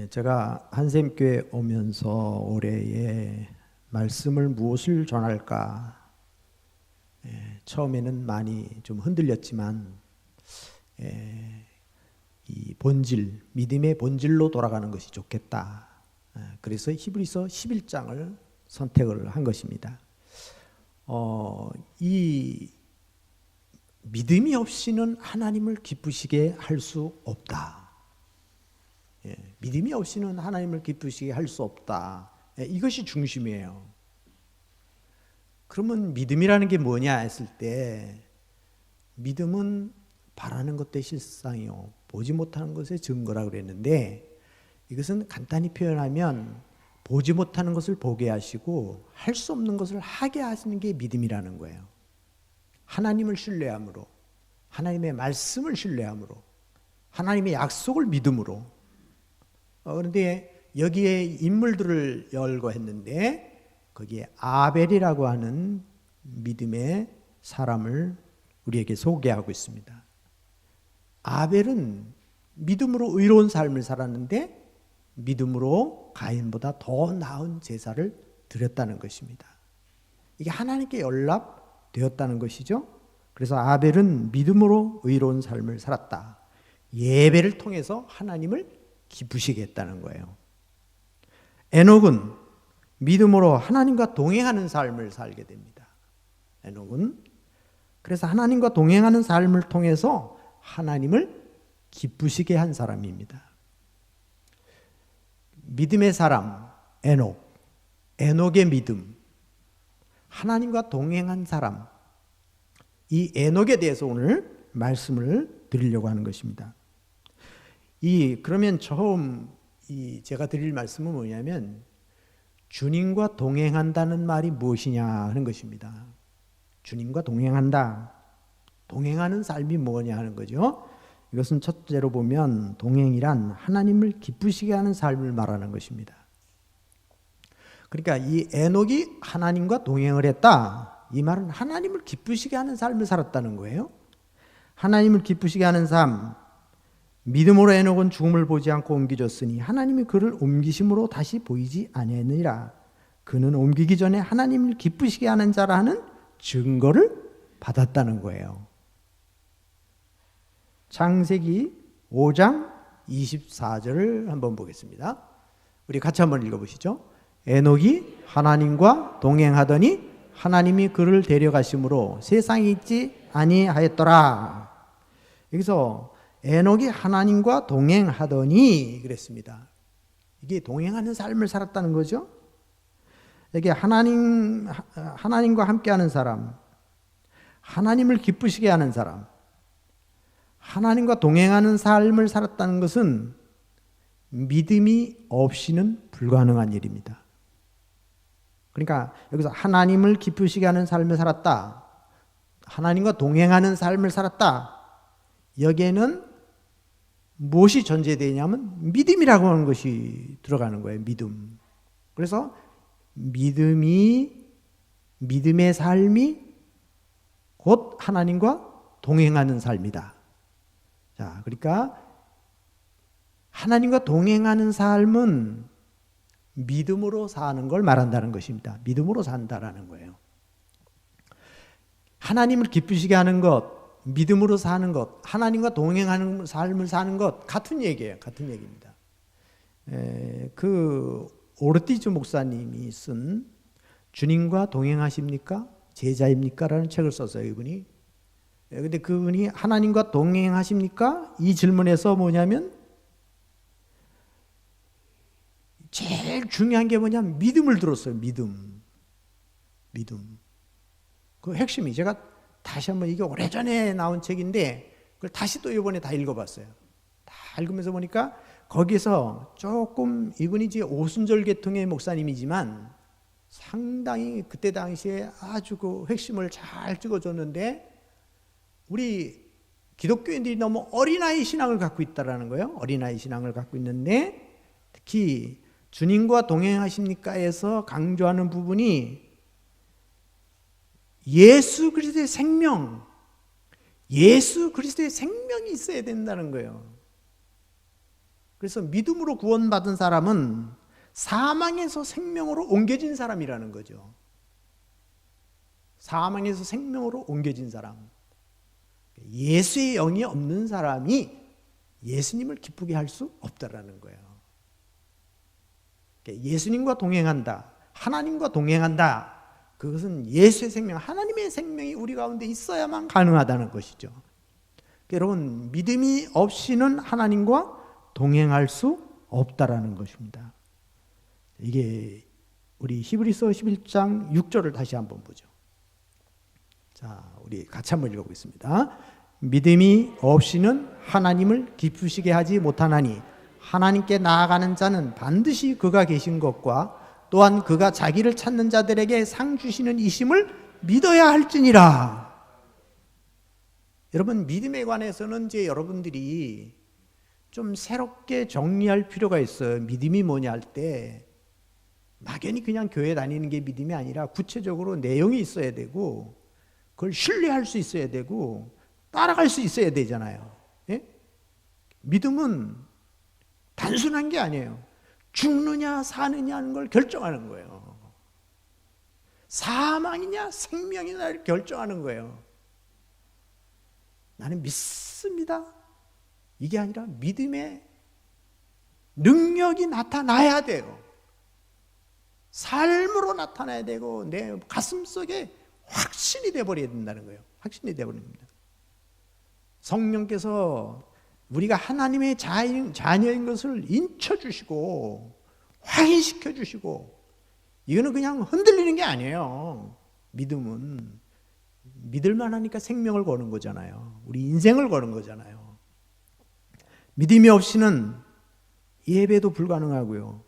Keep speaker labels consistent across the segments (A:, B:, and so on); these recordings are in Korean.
A: 제가 한샘교회 오면서 올해에 말씀을 무엇을 전할까, 처음에는 많이 좀 흔들렸지만 이 본질, 믿음의 본질로 돌아가는 것이 좋겠다. 그래서 히브리서 11장을 선택을 한 것입니다. 이 믿음이 없이는 하나님을 기쁘시게 할 수 없다. 믿음이 없이는 하나님을 기쁘시게 할 수 없다. 이것이 중심이에요. 그러면 믿음이라는 게 뭐냐 했을 때, 믿음은 바라는 것의 실상이요 보지 못하는 것의 증거라 그랬는데, 이것은 간단히 표현하면 보지 못하는 것을 보게 하시고 할 수 없는 것을 하게 하시는 게 믿음이라는 거예요. 하나님을 신뢰함으로, 하나님의 말씀을 신뢰함으로, 하나님의 약속을 믿음으로. 그런데 여기에 인물들을 열거 했는데, 거기에 아벨이라고 하는 믿음의 사람을 우리에게 소개하고 있습니다. 아벨은 믿음으로 의로운 삶을 살았는데 믿음으로 가인보다 더 나은 제사를 드렸다는 것입니다. 이게 하나님께 연락되었다는 것이죠. 그래서 아벨은 믿음으로 의로운 삶을 살았다. 예배를 통해서 하나님을 기쁘시게 했다는 거예요. 에녹은 믿음으로 하나님과 동행하는 삶을 살게 됩니다. 에녹은 그래서 하나님과 동행하는 삶을 통해서 하나님을 기쁘시게 한 사람입니다. 믿음의 사람 에녹, 에녹의 믿음, 하나님과 동행한 사람, 이 에녹에 대해서 오늘 말씀을 드리려고 하는 것입니다. 그러면 처음 제가 드릴 말씀은 뭐냐면, 주님과 동행한다는 말이 무엇이냐 하는 것입니다. 주님과 동행한다. 동행하는 삶이 뭐냐 하는 거죠. 이것은 첫째로 보면 동행이란 하나님을 기쁘시게 하는 삶을 말하는 것입니다. 그러니까 이 에녹이 하나님과 동행을 했다. 이 말은 하나님을 기쁘시게 하는 삶을 살았다는 거예요. 하나님을 기쁘시게 하는 삶. 믿음으로 에녹은 죽음을 보지 않고 옮겨졌으니 하나님이 그를 옮기심으로 다시 보이지 아니하느니라. 그는 옮기기 전에 하나님을 기쁘시게 하는 자라는 증거를 받았다는 거예요. 창세기 5장 24절을 한번 보겠습니다. 우리 같이 한번 읽어보시죠. 에녹이 하나님과 동행하더니 하나님이 그를 데려가심으로 세상에 있지 아니하였더라. 여기서 에녹이 하나님과 동행하더니 그랬습니다. 이게 동행하는 삶을 살았다는 거죠. 이게 하나님과 함께하는 사람, 하나님을 기쁘시게 하는 사람, 하나님과 동행하는 삶을 살았다는 것은 믿음이 없이는 불가능한 일입니다. 그러니까 여기서 하나님을 기쁘시게 하는 삶을 살았다, 하나님과 동행하는 삶을 살았다, 여기에는 무엇이 전제되냐면 믿음이라고 하는 것이 들어가는 거예요. 믿음. 그래서 믿음의 삶이 곧 하나님과 동행하는 삶이다. 자, 그러니까 하나님과 동행하는 삶은 믿음으로 사는 걸 말한다는 것입니다. 믿음으로 산다라는 거예요. 하나님을 기쁘시게 하는 것, 믿음으로 사는 것, 하나님과 동행하는 삶을 사는 것 같은 얘기예요. 같은 얘기입니다. 오르티즈 목사님이 쓴 주님과 동행하십니까? 제자입니까? 라는 책을 썼어요. 이분이. 근데 그분이 하나님과 동행하십니까? 이 질문에서 뭐냐면 제일 중요한 게 뭐냐면 믿음을 들었어요. 믿음. 그 핵심이, 제가 다시 한번, 이게 오래전에 나온 책인데 그걸 다시 또 이번에 다 읽어봤어요. 다 읽으면서 보니까 거기서 조금, 이분이 이제 오순절 계통의 목사님이지만 상당히 그때 당시에 아주 그 핵심을 잘 찍어줬는데, 우리 기독교인들이 너무 어린아이 신앙을 갖고 있다라는 거예요. 어린아이 신앙을 갖고 있는데, 특히 주님과 동행하십니까에서 강조하는 부분이 예수 그리스도의 생명, 예수 그리스도의 생명이 있어야 된다는 거예요. 그래서 믿음으로 구원받은 사람은 사망에서 생명으로 옮겨진 사람이라는 거죠. 사망에서 생명으로 옮겨진 사람. 예수의 영이 없는 사람이 예수님을 기쁘게 할 수 없다라는 거예요. 예수님과 동행한다, 하나님과 동행한다, 그것은 예수의 생명, 하나님의 생명이 우리 가운데 있어야만 가능하다는 것이죠. 여러분, 믿음이 없이는 하나님과 동행할 수 없다라는 것입니다. 이게 우리 히브리서 11장 6절을 다시 한번 보죠. 자, 우리 같이 한번 읽어보겠습니다. 믿음이 없이는 하나님을 기쁘시게 하지 못하나니 하나님께 나아가는 자는 반드시 그가 계신 것과 또한 그가 자기를 찾는 자들에게 상 주시는 이심을 믿어야 할지니라. 여러분, 믿음에 관해서는 이제 여러분들이 좀 새롭게 정리할 필요가 있어요. 믿음이 뭐냐 할 때 막연히 그냥 교회 다니는 게 믿음이 아니라 구체적으로 내용이 있어야 되고 그걸 신뢰할 수 있어야 되고 따라갈 수 있어야 되잖아요. 예? 믿음은 단순한 게 아니에요. 죽느냐 사느냐 하는 걸 결정하는 거예요. 사망이냐 생명이냐를 결정하는 거예요. 나는 믿습니다. 이게 아니라 믿음의 능력이 나타나야 돼요. 삶으로 나타나야 되고 내 가슴 속에 확신이 되어버려야 된다는 거예요. 확신이 되어버립니다. 성령께서 우리가 하나님의 자녀인 것을 인쳐주시고 확인시켜 주시고, 이거는 그냥 흔들리는 게 아니에요. 믿음은 믿을만 하니까 생명을 거는 거잖아요. 우리 인생을 거는 거잖아요. 믿음이 없이는 예배도 불가능하고요,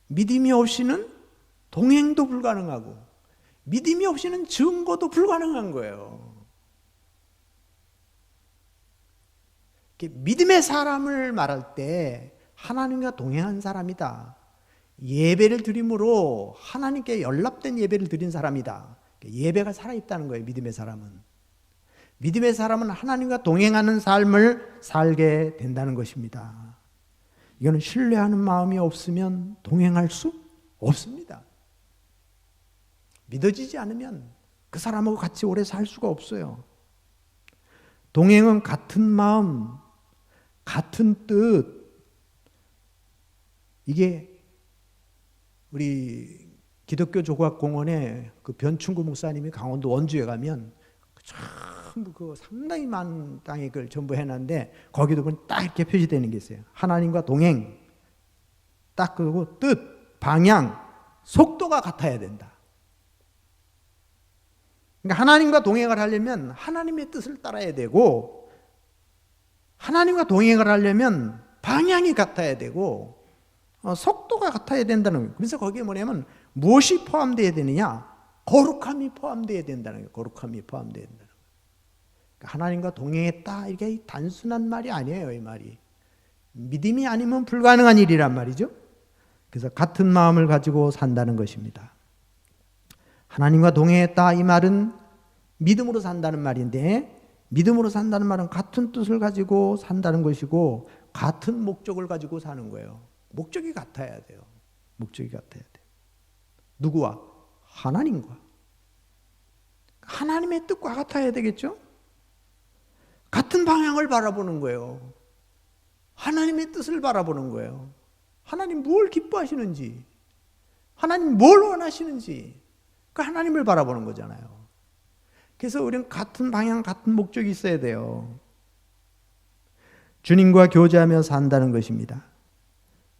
A: 믿음이 없이는 동행도 불가능하고, 믿음이 없이는 증거도 불가능한 거예요. 믿음의 사람을 말할 때 하나님과 동행한 사람이다, 예배를 드림으로 하나님께 연합된 예배를 드린 사람이다, 예배가 살아있다는 거예요. 믿음의 사람은, 믿음의 사람은 하나님과 동행하는 삶을 살게 된다는 것입니다. 이거는 신뢰하는 마음이 없으면 동행할 수 없습니다. 믿어지지 않으면 그 사람하고 같이 오래 살 수가 없어요. 동행은 같은 마음, 같은 뜻. 이게 우리 기독교 조각공원에 그 변충구 목사님이 강원도 원주에 가면 전부 그 상당히 많은 땅에 그걸 전부 해놨는데, 거기도 보면 딱 이렇게 표시되는 게 있어요. 하나님과 동행, 딱 그리고 뜻, 방향, 속도가 같아야 된다. 그러니까 하나님과 동행을 하려면 하나님의 뜻을 따라야 되고, 하나님과 동행을 하려면 방향이 같아야 되고, 속도가 같아야 된다는 거예요. 그래서 거기에 뭐냐면 무엇이 포함되어야 되느냐? 거룩함이 포함되어야 된다는 거예요. 거룩함이 포함되어야 된다는 거예요. 그러니까 하나님과 동행했다, 이게 단순한 말이 아니에요. 이 말이 믿음이 아니면 불가능한 일이란 말이죠. 그래서 같은 마음을 가지고 산다는 것입니다. 하나님과 동행했다, 이 말은 믿음으로 산다는 말인데, 믿음으로 산다는 말은 같은 뜻을 가지고 산다는 것이고 같은 목적을 가지고 사는 거예요. 목적이 같아야 돼요. 목적이 같아야 돼요. 누구와? 하나님과. 하나님의 뜻과 같아야 되겠죠? 같은 방향을 바라보는 거예요. 하나님의 뜻을 바라보는 거예요. 하나님 뭘 기뻐하시는지, 하나님 뭘 원하시는지, 그 하나님을 바라보는 거잖아요. 그래서 우리는 같은 방향, 같은 목적이 있어야 돼요. 주님과 교제하며 산다는 것입니다.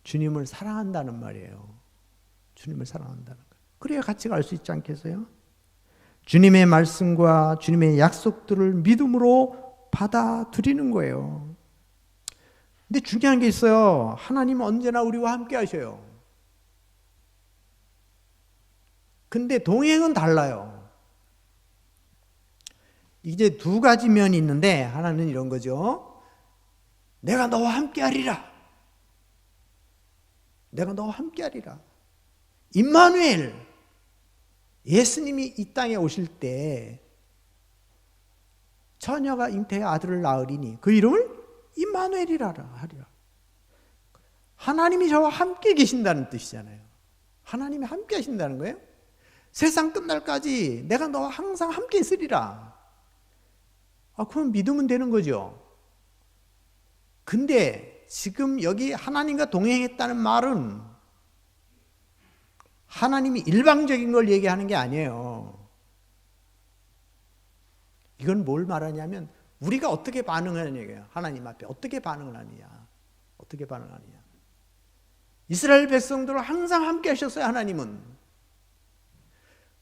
A: 주님을 사랑한다는 말이에요. 주님을 사랑한다는 것. 그래야 같이 갈 수 있지 않겠어요? 주님의 말씀과 주님의 약속들을 믿음으로 받아들이는 거예요. 근데 중요한 게 있어요. 하나님은 언제나 우리와 함께 하셔요. 근데 동행은 달라요. 이제 두 가지 면이 있는데, 하나는 이런 거죠. 내가 너와 함께 하리라. 내가 너와 함께 하리라. 임마누엘. 예수님이 이 땅에 오실 때 처녀가 잉태의 아들을 낳으리니 그 이름을 임마누엘이라 하리라. 하나님이 저와 함께 계신다는 뜻이잖아요. 하나님이 함께 하신다는 거예요. 세상 끝날까지 내가 너와 항상 함께 있으리라. 그럼 믿으면 되는 거죠. 근데 지금 여기 하나님과 동행했다는 말은 하나님이 일방적인 걸 얘기하는 게 아니에요. 이건 뭘 말하냐면 우리가 어떻게 반응하는 얘기예요. 하나님 앞에 어떻게 반응을 하느냐. 어떻게 반응하느냐. 이스라엘 백성들은 항상 함께 하셨어요. 하나님은.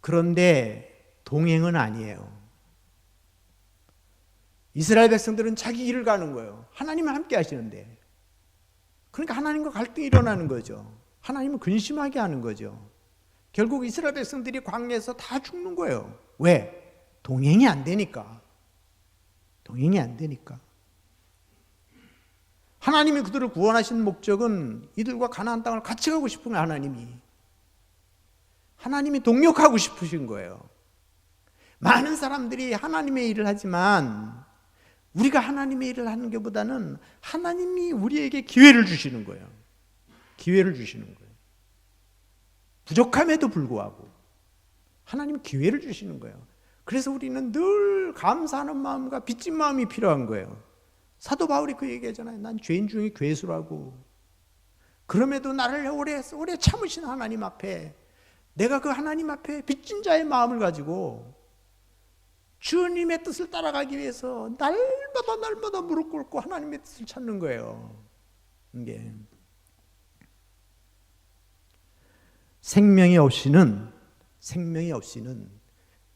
A: 그런데 동행은 아니에요. 이스라엘 백성들은 자기 길을 가는 거예요. 하나님은 함께 하시는데. 그러니까 하나님과 갈등이 일어나는 거죠. 하나님은 근심하게 하는 거죠. 결국 이스라엘 백성들이 광야에서 다 죽는 거예요. 왜? 동행이 안 되니까. 동행이 안 되니까. 하나님이 그들을 구원하신 목적은 이들과 가나안 땅을 같이 가고 싶은 거예요. 하나님이 동역하고 싶으신 거예요. 많은 사람들이 하나님의 일을 하지만 우리가 하나님의 일을 하는 것보다는 하나님이 우리에게 기회를 주시는 거예요. 기회를 주시는 거예요. 부족함에도 불구하고 하나님이 기회를 주시는 거예요. 그래서 우리는 늘 감사하는 마음과 빚진 마음이 필요한 거예요. 사도 바울이 그 얘기하잖아요. 난 죄인 중에 괴수라고. 그럼에도 나를 오래 참으신 하나님 앞에 내가 그 하나님 앞에 빚진 자의 마음을 가지고 주님의 뜻을 따라가기 위해서 날마다 무릎 꿇고 하나님의 뜻을 찾는 거예요. 이게 생명이 없이는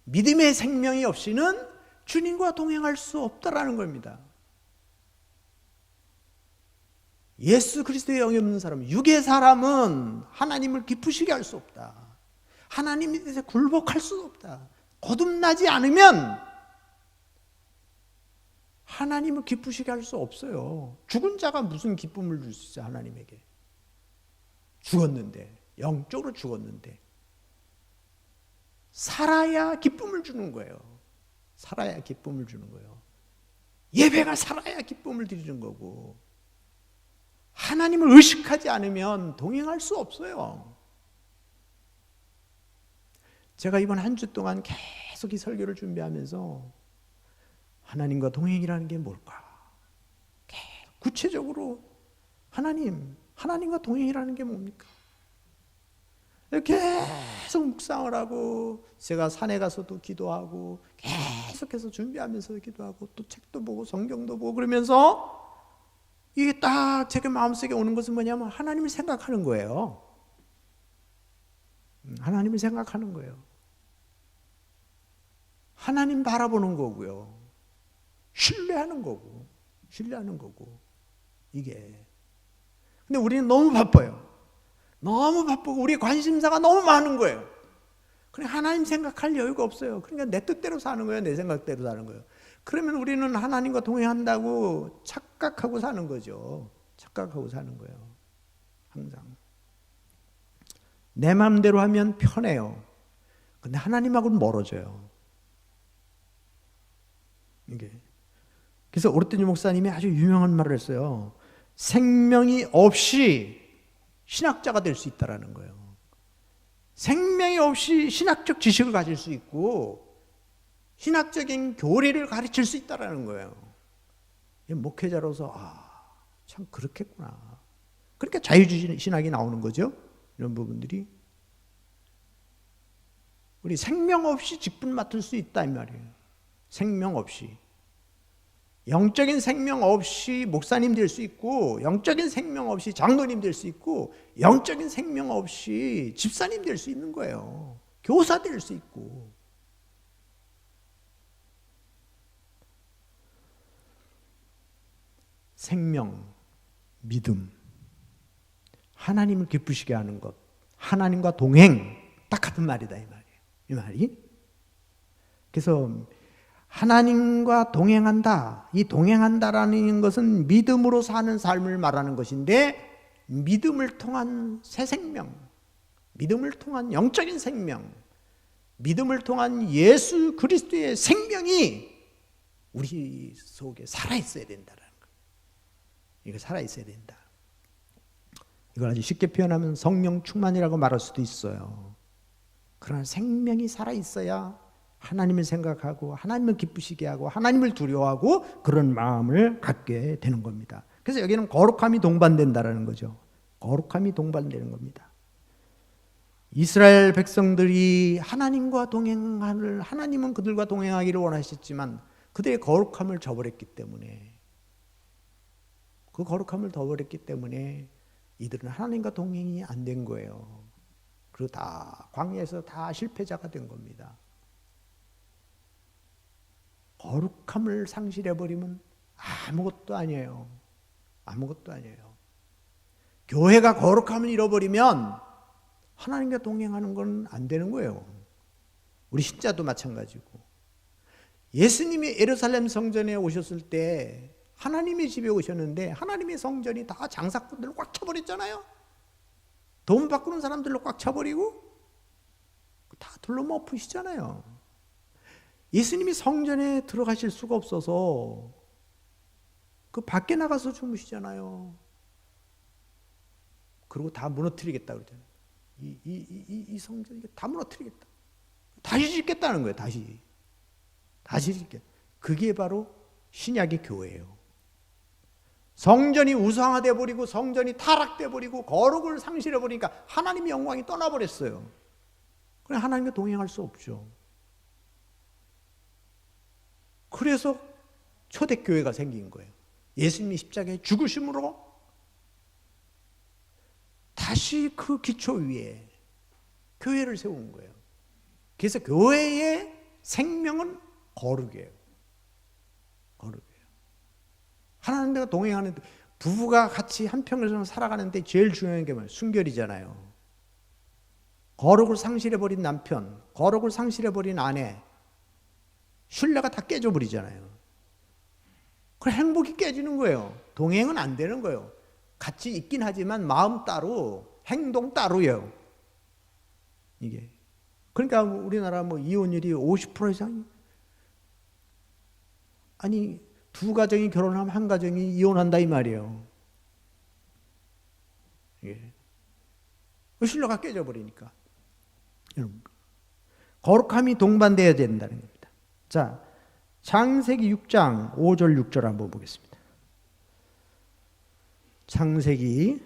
A: 믿음의 생명이 없이는 주님과 동행할 수 없다라는 겁니다. 예수 그리스도의 영이 없는 사람은, 육의 사람은 하나님을 기쁘시게 할 수 없다. 하나님에 대해서 굴복할 수 없다. 거듭나지 않으면 하나님을 기쁘시게 할 수 없어요. 죽은 자가 무슨 기쁨을 줄 수 있어요, 하나님에게. 죽었는데, 영적으로 죽었는데. 살아야 기쁨을 주는 거예요. 살아야 기쁨을 주는 거예요. 예배가 살아야 기쁨을 드리는 거고. 하나님을 의식하지 않으면 동행할 수 없어요. 제가 이번 한 주 동안 계속 이 설교를 준비하면서 하나님과 동행이라는 게 뭘까? 구체적으로 하나님과 동행이라는 게 뭡니까? 계속 묵상을 하고 제가 산에 가서도 기도하고 계속해서 준비하면서 기도하고 또 책도 보고 성경도 보고 그러면서 이게 딱 제 마음속에 오는 것은 뭐냐면 하나님을 생각하는 거예요. 하나님을 생각하는 거예요. 하나님 바라보는 거고요. 신뢰하는 거고 이게. 근데 우리는 너무 바빠요. 너무 바쁘고 우리 관심사가 너무 많은 거예요. 그러니까 하나님 생각할 여유가 없어요. 그러니까 내 뜻대로 사는 거예요. 내 생각대로 사는 거예요. 그러면 우리는 하나님과 동행한다고 착각하고 사는 거죠. 착각하고 사는 거예요. 항상. 내 마음대로 하면 편해요. 근데 하나님하고는 멀어져요. 이게. 그래서 오르테니 목사님이 아주 유명한 말을 했어요. 생명이 없이 신학자가 될 수 있다라는 거예요. 생명이 없이 신학적 지식을 가질 수 있고 신학적인 교리를 가르칠 수 있다라는 거예요. 목회자로서 참 그렇겠구나. 그러니까 자유주의 신학이 나오는 거죠. 이런 부분들이. 우리 생명 없이 직분 맡을 수 있다 이 말이에요. 생명 없이. 영적인 생명 없이 목사님 될 수 있고 영적인 생명 없이 장로님 될 수 있고 영적인 생명 없이 집사님 될 수 있는 거예요. 교사 될 수 있고. 생명, 믿음, 하나님을 기쁘시게 하는 것, 하나님과 동행, 딱 같은 말이다 이 말이에요. 이 말이. 그래서 하나님과 동행한다. 이 동행한다라는 것은 믿음으로 사는 삶을 말하는 것인데 믿음을 통한 새 생명, 믿음을 통한 영적인 생명, 믿음을 통한 예수 그리스도의 생명이 우리 속에 살아있어야 된다는 거예요. 이거 살아있어야 된다. 이걸 아주 쉽게 표현하면 성령 충만이라고 말할 수도 있어요. 그러나 생명이 살아있어야 하나님을 생각하고 하나님을 기쁘시게 하고 하나님을 두려워하고 그런 마음을 갖게 되는 겁니다. 그래서 여기는 거룩함이 동반된다는 거죠. 거룩함이 동반되는 겁니다. 이스라엘 백성들이 하나님과 동행하는, 하나님은 그들과 동행하기를 원하셨지만 그들의 거룩함을 저버렸기 때문에, 그 거룩함을 저버렸기 때문에 이들은 하나님과 동행이 안 된 거예요. 그리고 다 광야에서 다 실패자가 된 겁니다. 거룩함을 상실해버리면 아무것도 아니에요. 아무것도 아니에요. 교회가 거룩함을 잃어버리면 하나님과 동행하는 건 안 되는 거예요. 우리 신자도 마찬가지고. 예수님이 예루살렘 성전에 오셨을 때 하나님의 집에 오셨는데 하나님의 성전이 다 장사꾼들로 꽉 차버렸잖아요. 돈 바꾸는 사람들로 꽉 차버리고 다 둘러엎으시잖아요. 예수님이 성전에 들어가실 수가 없어서 그 밖에 나가서 주무시잖아요. 그리고 다 무너뜨리겠다 그러잖아요. 이 성전 이거 다 무너뜨리겠다. 다시 짓겠다는 거예요. 다시 짓겠다. 그게 바로 신약의 교회예요. 성전이 우상화돼 버리고 성전이 타락돼 버리고 거룩을 상실해 버리니까 하나님의 영광이 떠나버렸어요. 그래 하나님과 동행할 수 없죠. 그래서 초대교회가 생긴 거예요. 예수님이 십자가에 죽으심으로 다시 그 기초 위에 교회를 세운 거예요. 그래서 교회의 생명은 거룩이에요. 거룩이에요. 하나님과 동행하는 부부가 같이 한 평을 살아가는데 제일 중요한 게 뭐예요? 순결이잖아요. 거룩을 상실해버린 남편, 거룩을 상실해버린 아내, 신뢰가 다 깨져버리잖아요. 그 행복이 깨지는 거예요. 동행은 안 되는 거예요. 같이 있긴 하지만 마음 따로, 행동 따로예요. 이게. 그러니까 우리나라 뭐 이혼율이 50% 이상. 아니 두 가정이 결혼하면 한 가정이 이혼한다 이 말이에요. 이게. 신뢰가 깨져버리니까. 거룩함이 동반되어야 된다는 겁니다. 자, 창세기 6장 5절 6절 한번 보겠습니다. 창세기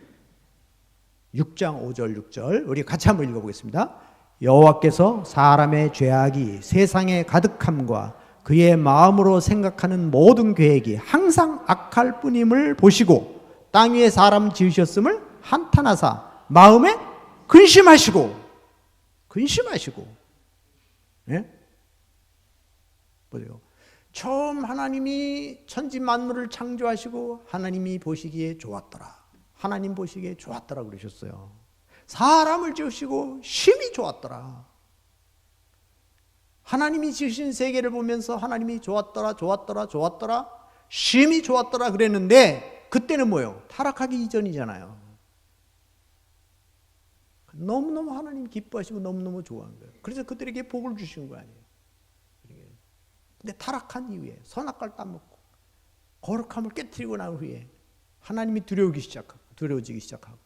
A: 6장 5절 6절 우리 같이 한번 읽어보겠습니다. 여호와께서 사람의 죄악이 세상에 가득함과 그의 마음으로 생각하는 모든 계획이 항상 악할 뿐임을 보시고 땅 위에 사람 지으셨음을 한탄하사 마음에 근심하시고 예? 보세요. 처음 하나님이 천지 만물을 창조하시고 하나님이 보시기에 좋았더라. 하나님 보시기에 좋았더라 그러셨어요. 사람을 지으시고 심히 좋았더라. 하나님이 지으신 세계를 보면서 하나님이 좋았더라 심히 좋았더라 그랬는데 그때는 뭐예요? 타락하기 이전이잖아요. 너무너무 하나님 기뻐하시고 너무너무 좋아한 거예요. 그래서 그들에게 복을 주신 거 아니에요. 근데 타락한 이후에 선악과를 따먹고 거룩함을 깨트리고 난 후에 하나님이 두려워지기 시작하고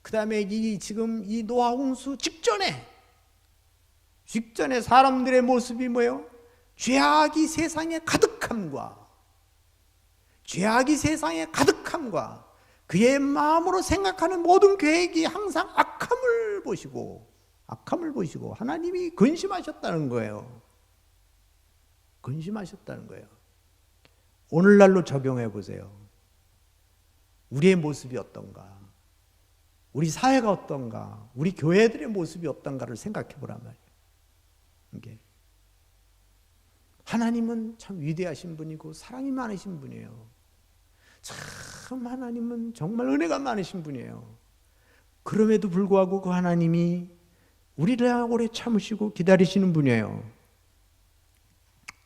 A: 그 다음에 지금 이 노아 홍수 직전에 사람들의 모습이 뭐예요? 죄악이 세상에 가득함과 그의 마음으로 생각하는 모든 계획이 항상 악함을 보시고 하나님이 근심하셨다는 거예요. 오늘날로 적용해 보세요. 우리의 모습이 어떤가? 우리 사회가 어떤가? 우리 교회들의 모습이 어떤가를 생각해 보란 말이에요. 이게 하나님은 참 위대하신 분이고 사랑이 많으신 분이에요. 참 하나님은 정말 은혜가 많으신 분이에요. 그럼에도 불구하고 그 하나님이 우리를 오래 참으시고 기다리시는 분이에요.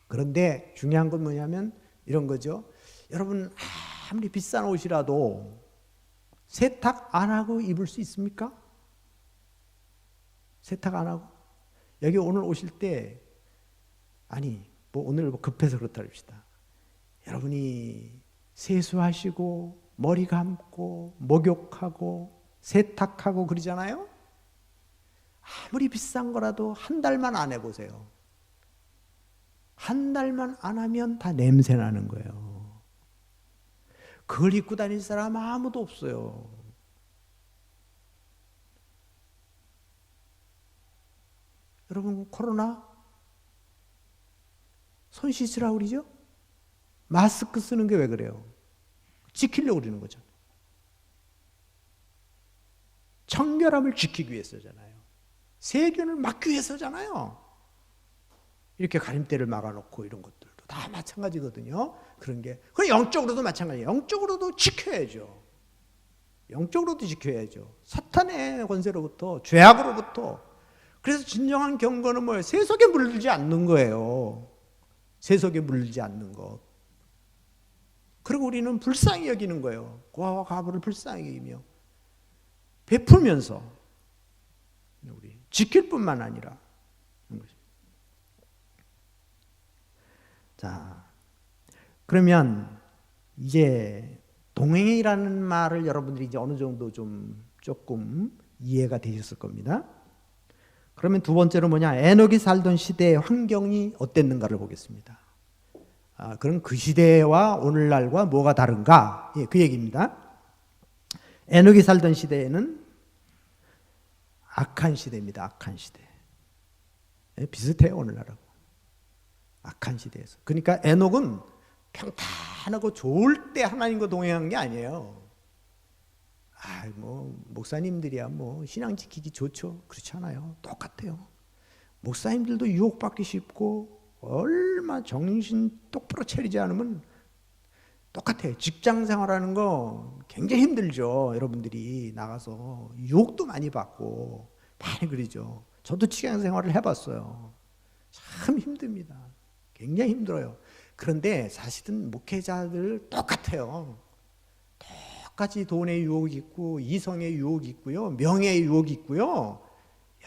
A: 그런데 중요한 건 뭐냐면 이런 거죠. 여러분 아무리 비싼 옷이라도 세탁 안 하고 입을 수 있습니까? 세탁 안 하고? 여기 오늘 오실 때 아니 뭐 오늘 급해서 그렇다 합시다. 여러분이 세수하시고 머리 감고 목욕하고 세탁하고 그러잖아요. 아무리 비싼 거라도 한 달만 안 해보세요. 한 달만 안 하면 다 냄새 나는 거예요. 그걸 입고 다닐 사람 아무도 없어요. 여러분 코로나 손 씻으라고 그러죠? 마스크 쓰는 게 왜 그래요? 지키려고 그러는 거죠. 청결함을 지키기 위해서잖아요. 세균을 막기 위해서잖아요. 이렇게 가림대를 막아놓고 이런 것들도 다 마찬가지거든요. 그런 게 그럼 영적으로도 마찬가지예요. 영적으로도 지켜야죠. 영적으로도 지켜야죠. 사탄의 권세로부터 죄악으로부터. 그래서 진정한 경건은 뭐예요? 세속에 물들지 않는 거예요. 세속에 물들지 않는 것. 그리고 우리는 불쌍히 여기는 거예요. 고아와 과부를 불쌍히 여기며 베풀면서 우리 지킬 뿐만 아니라 자, 그러면 이제 동행이라는 말을 여러분들이 이제 어느 정도 좀 조금 이해가 되셨을 겁니다. 그러면 두 번째로 뭐냐? 에녹이 살던 시대의 환경이 어땠는가를 보겠습니다. 그럼 그 시대와 오늘날과 뭐가 다른가? 예, 그 얘기입니다. 에녹이 살던 시대에는 악한 시대입니다. 악한 시대. 예, 비슷해요, 오늘날하고. 악한 시대에서. 그러니까 에녹은 평탄하고 좋을 때 하나님과 동행한 게 아니에요. 목사님들이야 신앙 지키기 좋죠. 그렇지 않아요. 똑같아요. 목사님들도 유혹받기 쉽고 얼마 정신 똑바로 차리지 않으면 똑같아요. 직장 생활하는 거 굉장히 힘들죠. 여러분들이 나가서 유혹도 많이 받고 많이 그러죠. 저도 직장 생활을 해봤어요. 참 힘듭니다. 굉장히 힘들어요. 그런데 사실은 목회자들 똑같아요. 똑같이 돈의 유혹이 있고 이성의 유혹이 있고요. 명예의 유혹이 있고요.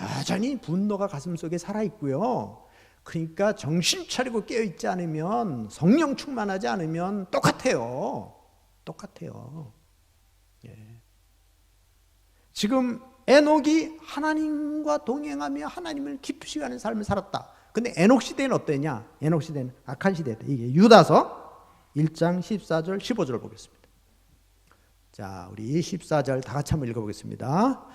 A: 여전히 분노가 가슴속에 살아있고요. 그러니까 정신 차리고 깨어있지 않으면 성령 충만하지 않으면 똑같아요. 똑같아요. 예. 지금 에녹이 하나님과 동행하며 하나님을 기쁘시게 하는 삶을 살았다. 근데 에녹 시대는 어땠냐? 에녹 시대는 악한 시대다. 이게 유다서 1장 14절 15절 보겠습니다. 자, 우리 14절 다 같이 한번 읽어보겠습니다.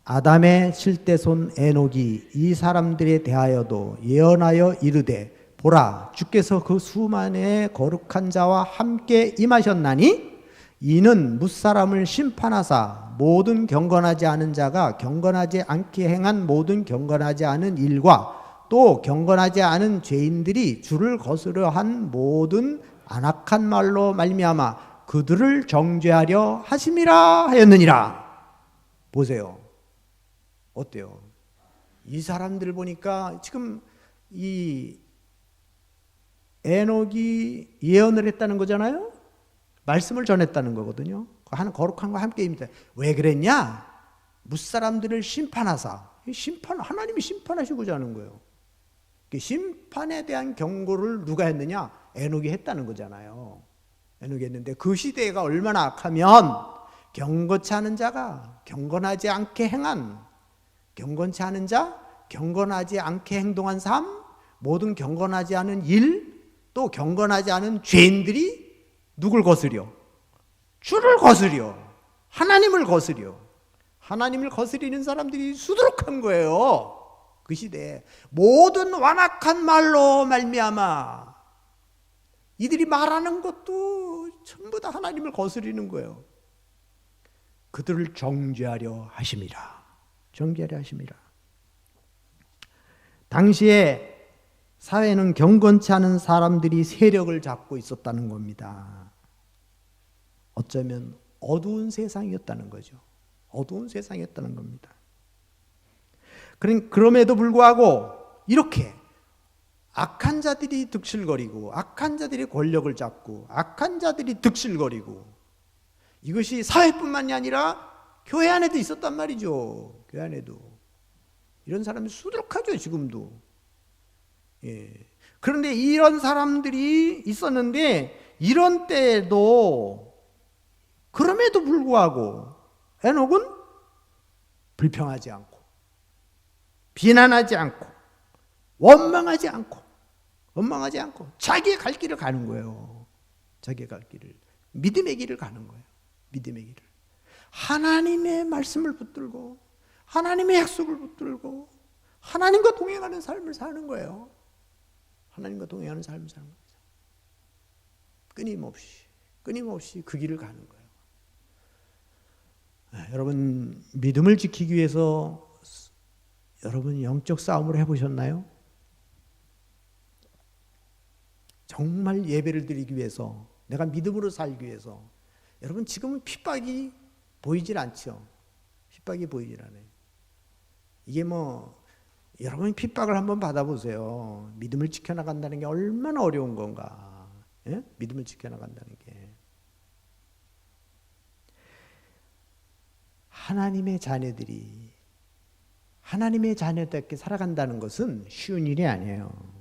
A: 아담의 칠대손 에녹이 이 사람들에 대하여도 예언하여 이르되 보라 주께서 그 수만의 거룩한 자와 함께 임하셨나니 이는 뭇사람을 심판하사 모든 경건하지 않은 자가 경건하지 않게 행한 모든 경건하지 않은 일과 또 경건하지 않은 죄인들이 주를 거스려 한 모든 안악한 말로 말미암아 그들을 정죄하려 하심이라 하였느니라. 보세요. 어때요? 이 사람들 보니까 지금 이 에녹이 예언을 했다는 거잖아요. 말씀을 전했다는 거거든요. 하는 거룩한과 함께입니다. 왜 그랬냐? 뭇사람들을 심판하사. 하나님이 심판하시고자 하는 거예요. 심판에 대한 경고를 누가 했느냐? 에녹이 했다는 거잖아요. 에녹이 했는데 그 시대가 얼마나 악하면 경건치 않은 자가 경건하지 않게 행한 경건치 않은 자, 경건하지 않게 행동한 삶, 모든 경건하지 않은 일, 또 경건하지 않은 죄인들이 누굴 거스려? 주를 거스려. 하나님을 거스려. 하나님을 거스리는 사람들이 수두룩한 거예요. 그 시대에 모든 완악한 말로 말미암아 이들이 말하는 것도 전부 다 하나님을 거스리는 거예요. 그들을 정죄하려 하심이라. 정죄하려 하심이라. 당시에 사회는 경건치 않은 사람들이 세력을 잡고 있었다는 겁니다. 어쩌면 어두운 세상이었다는 거죠. 어두운 세상이었다는 겁니다. 그럼에도 불구하고 이렇게 악한 자들이 득실거리고 악한 자들이 권력을 잡고 악한 자들이 득실거리고 이것이 사회뿐만이 아니라 교회 안에도 있었단 말이죠. 교회 안에도. 이런 사람이 수두룩하죠, 지금도. 예. 그런데 이런 사람들이 있었는데 이런 때에도 그럼에도 불구하고 에녹은 불평하지 않고 비난하지 않고 원망하지 않고 자기의 갈 길을 가는 거예요. 자기의 갈 길을, 믿음의 길을 가는 거예요. 믿음의 길을. 하나님의 말씀을 붙들고 하나님의 약속을 붙들고 하나님과 동행하는 삶을 사는 거예요. 하나님과 동행하는 삶을 사는 겁니다. 끊임없이 그 길을 가는 거예요. 여러분, 믿음을 지키기 위해서 여러분 영적 싸움을 해보셨나요? 정말 예배를 드리기 위해서, 내가 믿음으로 살기 위해서. 여러분, 지금은 핍박이 보이질 않죠. 핍박이 보이질 않아요. 이게 여러분이 핍박을 한번 받아보세요. 믿음을 지켜나간다는 게 얼마나 어려운 건가. 예? 믿음을 지켜나간다는 게. 하나님의 자녀들이 하나님의 자녀답게 살아간다는 것은 쉬운 일이 아니에요.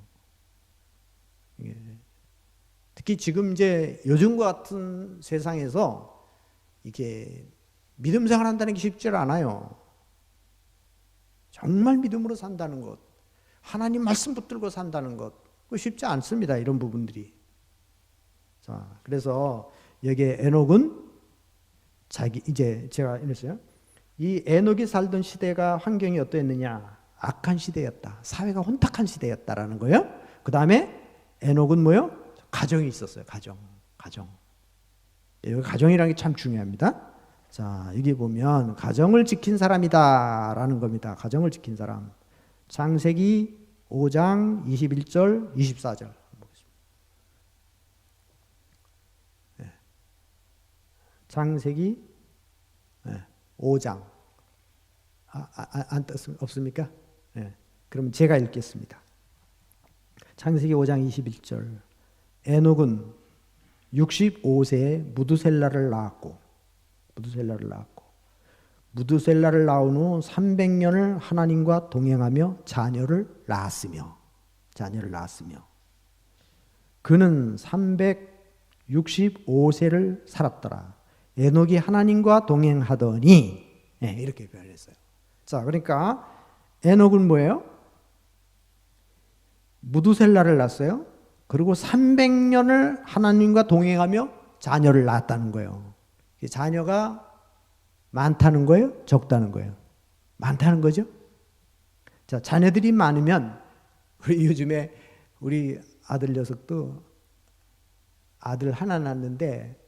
A: 특히 지금 이제 요즘과 같은 세상에서 이게 믿음 생활한다는 게 쉽지 않아요. 정말 믿음으로 산다는 것, 하나님 말씀 붙들고 산다는 것, 그거 쉽지 않습니다. 이런 부분들이. 자, 그래서 여기에 에녹은 이제 제가 이랬어요. 이 에녹이 살던 시대가 환경이 어떠했느냐? 악한 시대였다. 사회가 혼탁한 시대였다라는 거예요. 그 다음에 에녹은 뭐요? 가정이 있었어요. 가정. 여기 가정이라는 게 참 중요합니다. 자, 여기 보면 가정을 지킨 사람이다라는 겁니다. 가정을 지킨 사람. 창세기 5장 21절, 24절. 창세기 5장. 없습니까? 그럼 제가 읽겠습니다. 창세기 5장 21절. 에녹은 65세에 무두셀라를 낳았고 무두셀라를 낳은 후 300년을 하나님과 동행하며 자녀를 낳았으며 그는 365세를 살았더라. 에녹이 하나님과 동행하더니 이렇게 표현했어요. 자, 그러니까 에녹은 뭐예요? 무두셀라를 낳았어요. 그리고 300년을 하나님과 동행하며 자녀를 낳았다는 거예요. 자녀가 많다는 거예요? 적다는 거예요? 많다는 거죠? 자, 자녀들이 많으면 우리 요즘에 우리 아들 녀석도 아들 하나 낳았는데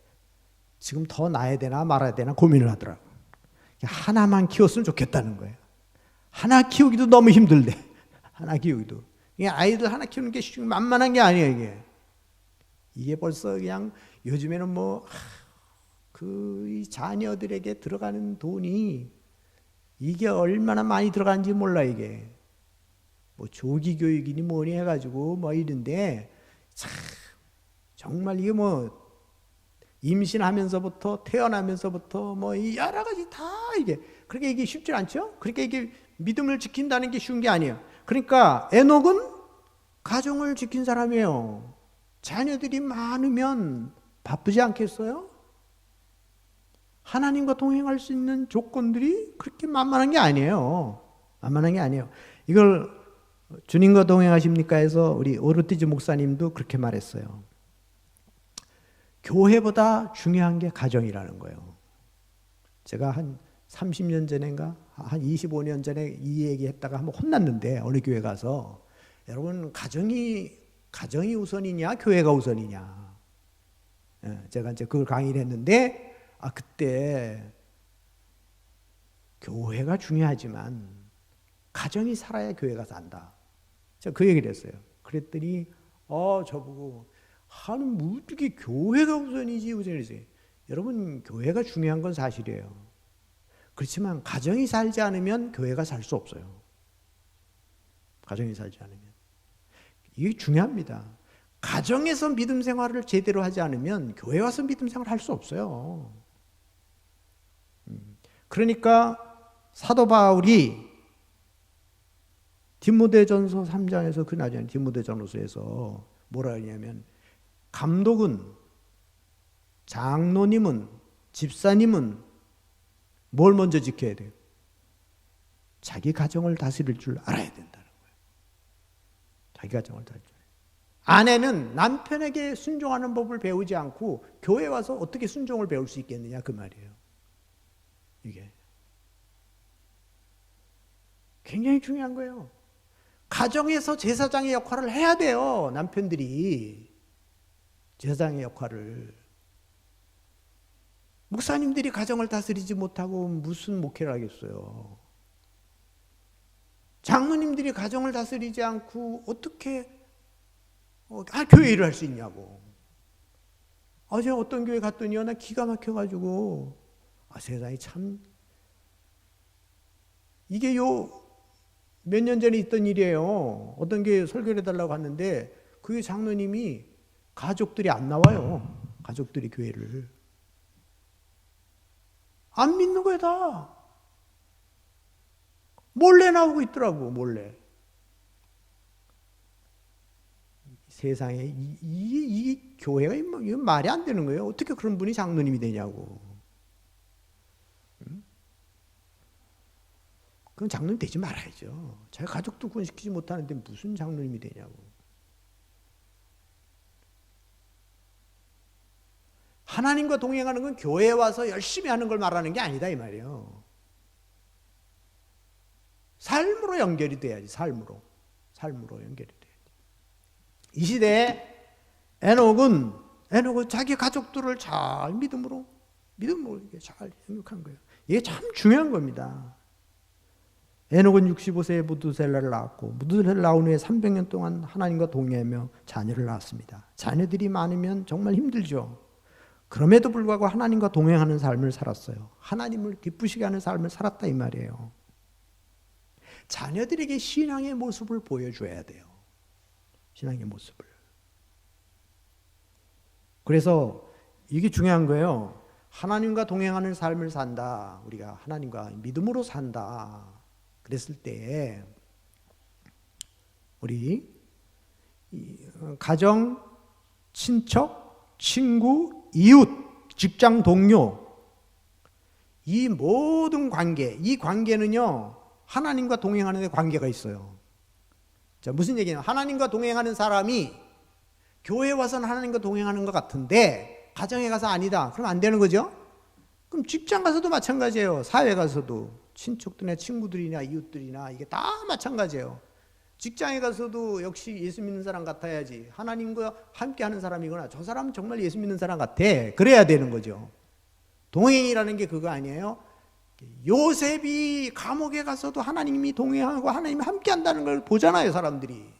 A: 지금 더 낳아야 되나 말아야 되나 고민을 하더라고요. 하나만 키웠으면 좋겠다는 거예요. 하나 키우기도 너무 힘들대. 하나 키우기도. 이게 아이들 하나 키우는 게 만만한 게 아니에요. 이게 벌써 그냥 요즘에는 이 자녀들에게 들어가는 돈이 이게 얼마나 많이 들어가는지 몰라. 이게 조기 교육이니 뭐니 해가지고 이런데 참 정말 이게 임신하면서부터 태어나면서부터 여러 가지 다 이게 그렇게 이게 쉽지 않죠. 그러니까 이게 믿음을 지킨다는 게 쉬운 게 아니에요. 그러니까 에녹은 가정을 지킨 사람이에요. 자녀들이 많으면 바쁘지 않겠어요? 하나님과 동행할 수 있는 조건들이 그렇게 만만한 게 아니에요. 이걸 주님과 동행하십니까 해서 우리 오르티즈 목사님도 그렇게 말했어요. 교회보다 중요한 게 가정이라는 거예요. 제가 한 30년 전인가 한 25년 전에 이 얘기 했다가 한번 혼났는데 어느 교회 가서 여러분 가정이 우선이냐 교회가 우선이냐. 제가 이제 그걸 강의를 했는데 그때 교회가 중요하지만 가정이 살아야 교회가 산다. 제가 그 얘기를 했어요. 그랬더니 저보고 어떻게 교회가 우선이지. 여러분 여러분 중요한 건 사실이에요. 그렇지만 가정이 살지 않으면 교회가 살 수 없어요. 가정이 살지 않으면. 이게 중요합니다. 가정에서 믿음 생활을 제대로 하지 않으면 교회 와서 믿음 생활을 할 수 없어요. 그러니까 사도 바울이 디모데전서 3장에서 그나저나 디모데전서에서 뭐라 하냐면 감독은, 장로님은, 집사님은 뭘 먼저 지켜야 돼요? 자기 가정을 다스릴 줄 알아야 된다는 거예요. 자기 가정을 다스릴 줄. 아내는 남편에게 순종하는 법을 배우지 않고 교회 와서 어떻게 순종을 배울 수 있겠느냐 그 말이에요. 이게 굉장히 중요한 거예요. 가정에서 제사장의 역할을 해야 돼요. 남편들이 제사장의 역할을. 목사님들이 가정을 다스리지 못하고 무슨 목회를 하겠어요. 장로님들이 가정을 다스리지 않고 어떻게 교회 일을 할 수 있냐고. 제가 어떤 교회 갔더니요, 나 기가 막혀가지고, 세상이 참, 이게 몇 년 전에 있던 일이에요. 어떤 교회 설교를 해달라고 하는데, 그 장로님이 가족들이 안 나와요. 가족들이 교회를. 안 믿는 거야, 다. 몰래 나오고 있더라고, 몰래. 세상에 이 교회가 이건 말이 안 되는 거예요. 어떻게 그런 분이 장로님이 되냐고. 그럼 장로님 되지 말아야죠. 자기 가족도 구원시키지 못하는데 무슨 장로님이 되냐고. 하나님과 동행하는 건 교회에 와서 열심히 하는 걸 말하는 게 아니다 이 말이에요. 삶으로 연결이 돼야지. 삶으로 연결이 돼야지. 이 시대에 에녹은 자기 가족들을 잘 믿음으로 이게 잘 행복한 거예요. 이게 참 중요한 겁니다. 에녹은 65세에 무두셀라를 낳았고 무두셀라 나온 후에 300년 동안 하나님과 동행하며 자녀를 낳았습니다. 자녀들이 많으면 정말 힘들죠. 그럼에도 불구하고 하나님과 동행하는 삶을 살았어요. 하나님을 기쁘시게 하는 삶을 살았다 이 말이에요. 자녀들에게 신앙의 모습을 보여줘야 돼요. 신앙의 모습을. 그래서 이게 중요한 거예요. 하나님과 동행하는 삶을 산다. 우리가 하나님과 믿음으로 산다. 그랬을 때 우리 가정, 친척, 친구, 이웃, 직장 동료 이 모든 관계, 이 관계는요 하나님과 동행하는 데 관계가 있어요. 자, 무슨 얘기냐? 하나님과 동행하는 사람이 교회에 와서는 하나님과 동행하는 것 같은데 가정에 가서 아니다. 그럼 안 되는 거죠? 그럼 직장 가서도 마찬가지예요. 사회 가서도 친척들이나 친구들이나 이웃들이나 이게 다 마찬가지예요. 직장에 가서도 역시 예수 믿는 사람 같아야지. 하나님과 함께 하는 사람이거나 저 사람은 정말 예수 믿는 사람 같아. 그래야 되는 거죠. 동행이라는 게 그거 아니에요? 요셉이 감옥에 가서도 하나님이 동행하고 하나님이 함께 한다는 걸 보잖아요, 사람들이.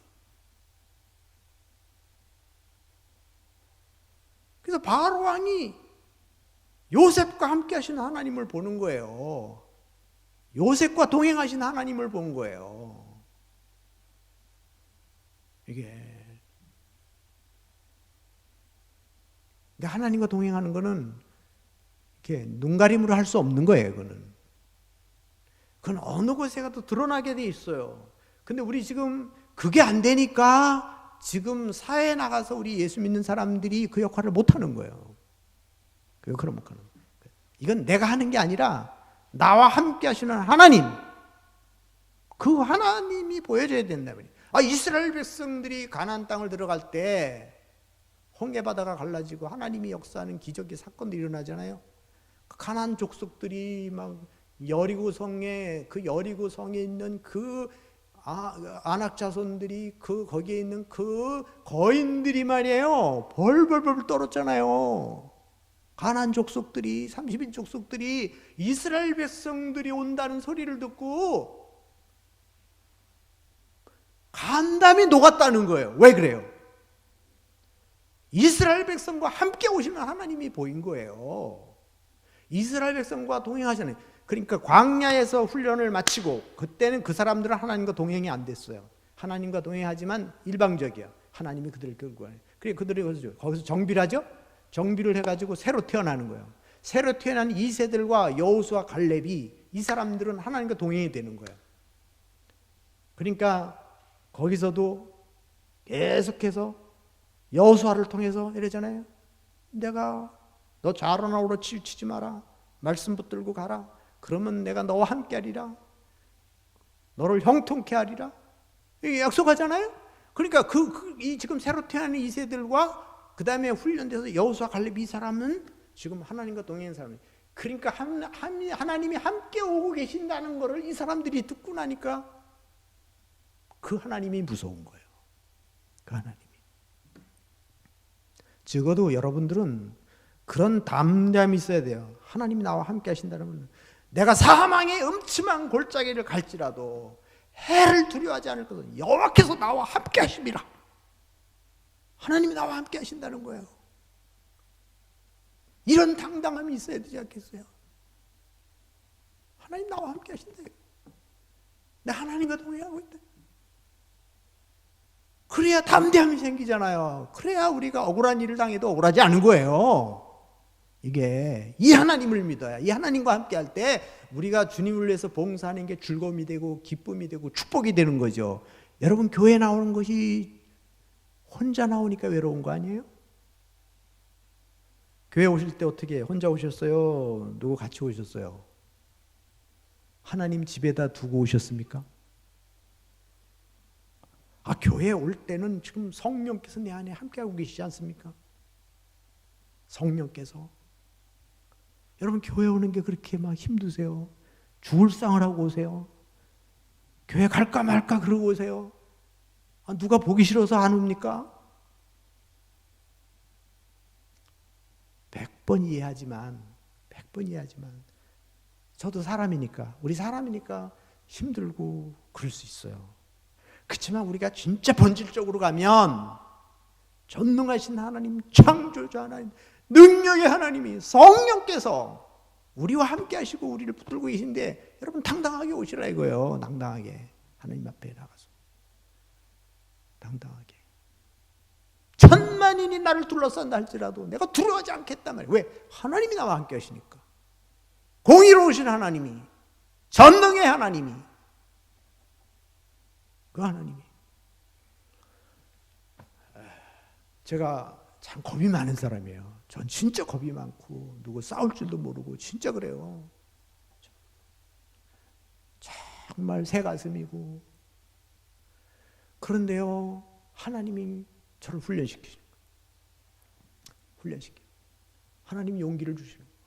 A: 그래서 바로 왕이 요셉과 함께 하시는 하나님을 보는 거예요. 요셉과 동행하신 하나님을 본 거예요. 이게 하나님과 동행하는 거는 이렇게 눈가림으로 할 수 없는 거예요. 그건 어느 곳에 가도 드러나게 돼 있어요. 근데 우리 지금 그게 안 되니까 지금 사회에 나가서 우리 예수 믿는 사람들이 그 역할을 못 하는 거예요. 그 역할을 못 하는 거예요. 이건 내가 하는 게 아니라 나와 함께 하시는 하나님, 그 하나님이 보여줘야 된다. 이스라엘 백성들이 가나안 땅을 들어갈 때 홍해 바다가 갈라지고 하나님이 역사하는 기적의 사건들이 일어나잖아요. 가나안 족속들이 막 여리고성에 있는 그 아낙 자손들이 거기에 있는 그 거인들이 말이에요. 벌벌벌 떨었잖아요. 가나안 족속들이 30인 족속들이 이스라엘 백성들이 온다는 소리를 듣고 간담이 녹았다는 거예요. 왜 그래요? 이스라엘 백성과 함께 오시는 하나님이 보인 거예요. 이스라엘 백성과 동행하시는, 그러니까 광야에서 훈련을 마치고 그때는 그 사람들은 하나님과 동행이 안 됐어요. 하나님과 동행하지만 일방적이야. 하나님이 그들을 끌고 가요. 그래 그들이 거기서 정비를 하죠. 정비를 해가지고 새로 태어나는 거예요. 새로 태어난 이 세들과 여호수아 갈렙이 이 사람들은 하나님과 동행이 되는 거예요. 그러니까 거기서도 계속해서 여호수아를 통해서 이러잖아요. 내가 너 잘하나 오라 치우치지 마라. 말씀 붙들고 가라. 그러면 내가 너와 함께 하리라. 너를 형통케 하리라. 이게 약속하잖아요. 그러니까 이 지금 새로 태어나는 이 세들과 그 다음에 훈련돼서 여호수아 갈렙 이 사람은 지금 하나님과 동행한 사람이에요. 그러니까 하나님이 함께 오고 계신다는 것을 이 사람들이 듣고 나니까 그 하나님이 무서운 거예요. 그 하나님이. 적어도 여러분들은 그런 담대함이 있어야 돼요. 하나님이 나와 함께 하신다는 건 내가 사망의 음침한 골짜기를 갈지라도 해를 두려워하지 않을 것은 여호와께서 나와 함께 하심이라. 하나님이 나와 함께 하신다는 거예요. 이런 당당함이 있어야 되지 않겠어요? 하나님 나와 함께 하신다. 내가 하나님과 동행하고 있다. 그래야 담대함이 생기잖아요. 그래야 우리가 억울한 일을 당해도 억울하지 않은 거예요. 이게 이 하나님을 믿어야, 이 하나님과 함께 할 때 우리가 주님을 위해서 봉사하는 게 즐거움이 되고 기쁨이 되고 축복이 되는 거죠. 여러분 교회 나오는 것이 혼자 나오니까 외로운 거 아니에요? 교회 오실 때 어떻게 혼자 오셨어요? 누구 같이 오셨어요? 하나님 집에다 두고 오셨습니까? 교회에 올 때는 지금 성령께서 내 안에 함께하고 계시지 않습니까? 성령께서. 여러분 교회 오는 게 그렇게 막 힘드세요? 죽을 상을 하고 오세요? 교회 갈까 말까 그러고 오세요? 누가 보기 싫어서 안 옵니까? 100번 이해하지만 저도 사람이니까, 우리 사람이니까 힘들고 그럴 수 있어요. 그렇지만 우리가 진짜 본질적으로 가면 전능하신 하나님, 창조자 하나님, 능력의 하나님이 성령께서 우리와 함께 하시고 우리를 붙들고 계신데 여러분 당당하게 오시라 이거예요. 당당하게 하나님 앞에 나가서 당당하게. 천만인이 나를 둘러싼다 할지라도 내가 두려워하지 않겠단 말이에요. 왜? 하나님이 나와 함께 하시니까. 공의로우신 하나님이, 전능의 하나님이, 그 하나님이. 제가 참 겁이 많은 사람이에요. 전 진짜 겁이 많고 누구 싸울 줄도 모르고 진짜 그래요. 정말 새 가슴이고. 그런데요, 하나님이 저를 훈련시키시는 거예요. 하나님이 용기를 주시는 거예요.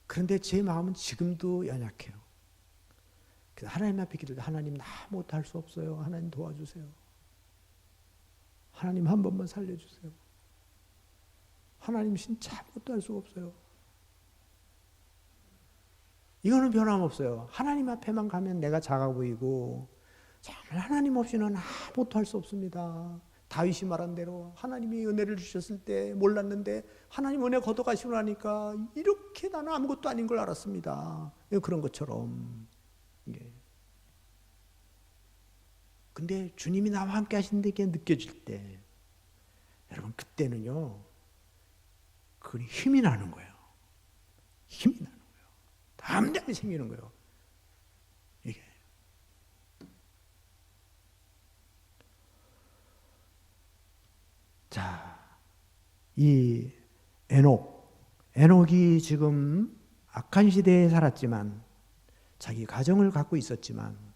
A: 그런데 제 마음은 지금도 연약해요. 그래서 하나님 앞에 기도해, 하나님 나 못할 수 없어요. 하나님 도와주세요. 하나님 한 번만 살려주세요. 하나님 진짜 아무것도 할 수가 없어요. 이거는 변함없어요. 하나님 앞에만 가면 내가 작아 보이고 정말 하나님 없이는 아무것도 할 수 없습니다. 다윗이 말한 대로 하나님이 은혜를 주셨을 때 몰랐는데 하나님 은혜 걷어가시고 나니까 이렇게 나는 아무것도 아닌 걸 알았습니다. 그런 것처럼. 근데 주님이 나와 함께 하시는데 이게 느껴질 때 여러분 그때는요 그 힘이 나는 거예요. 힘이 나는 거예요. 담대함이 생기는 거예요. 이게. 자, 이 에녹이 지금 악한 시대에 살았지만 자기 가정을 갖고 있었지만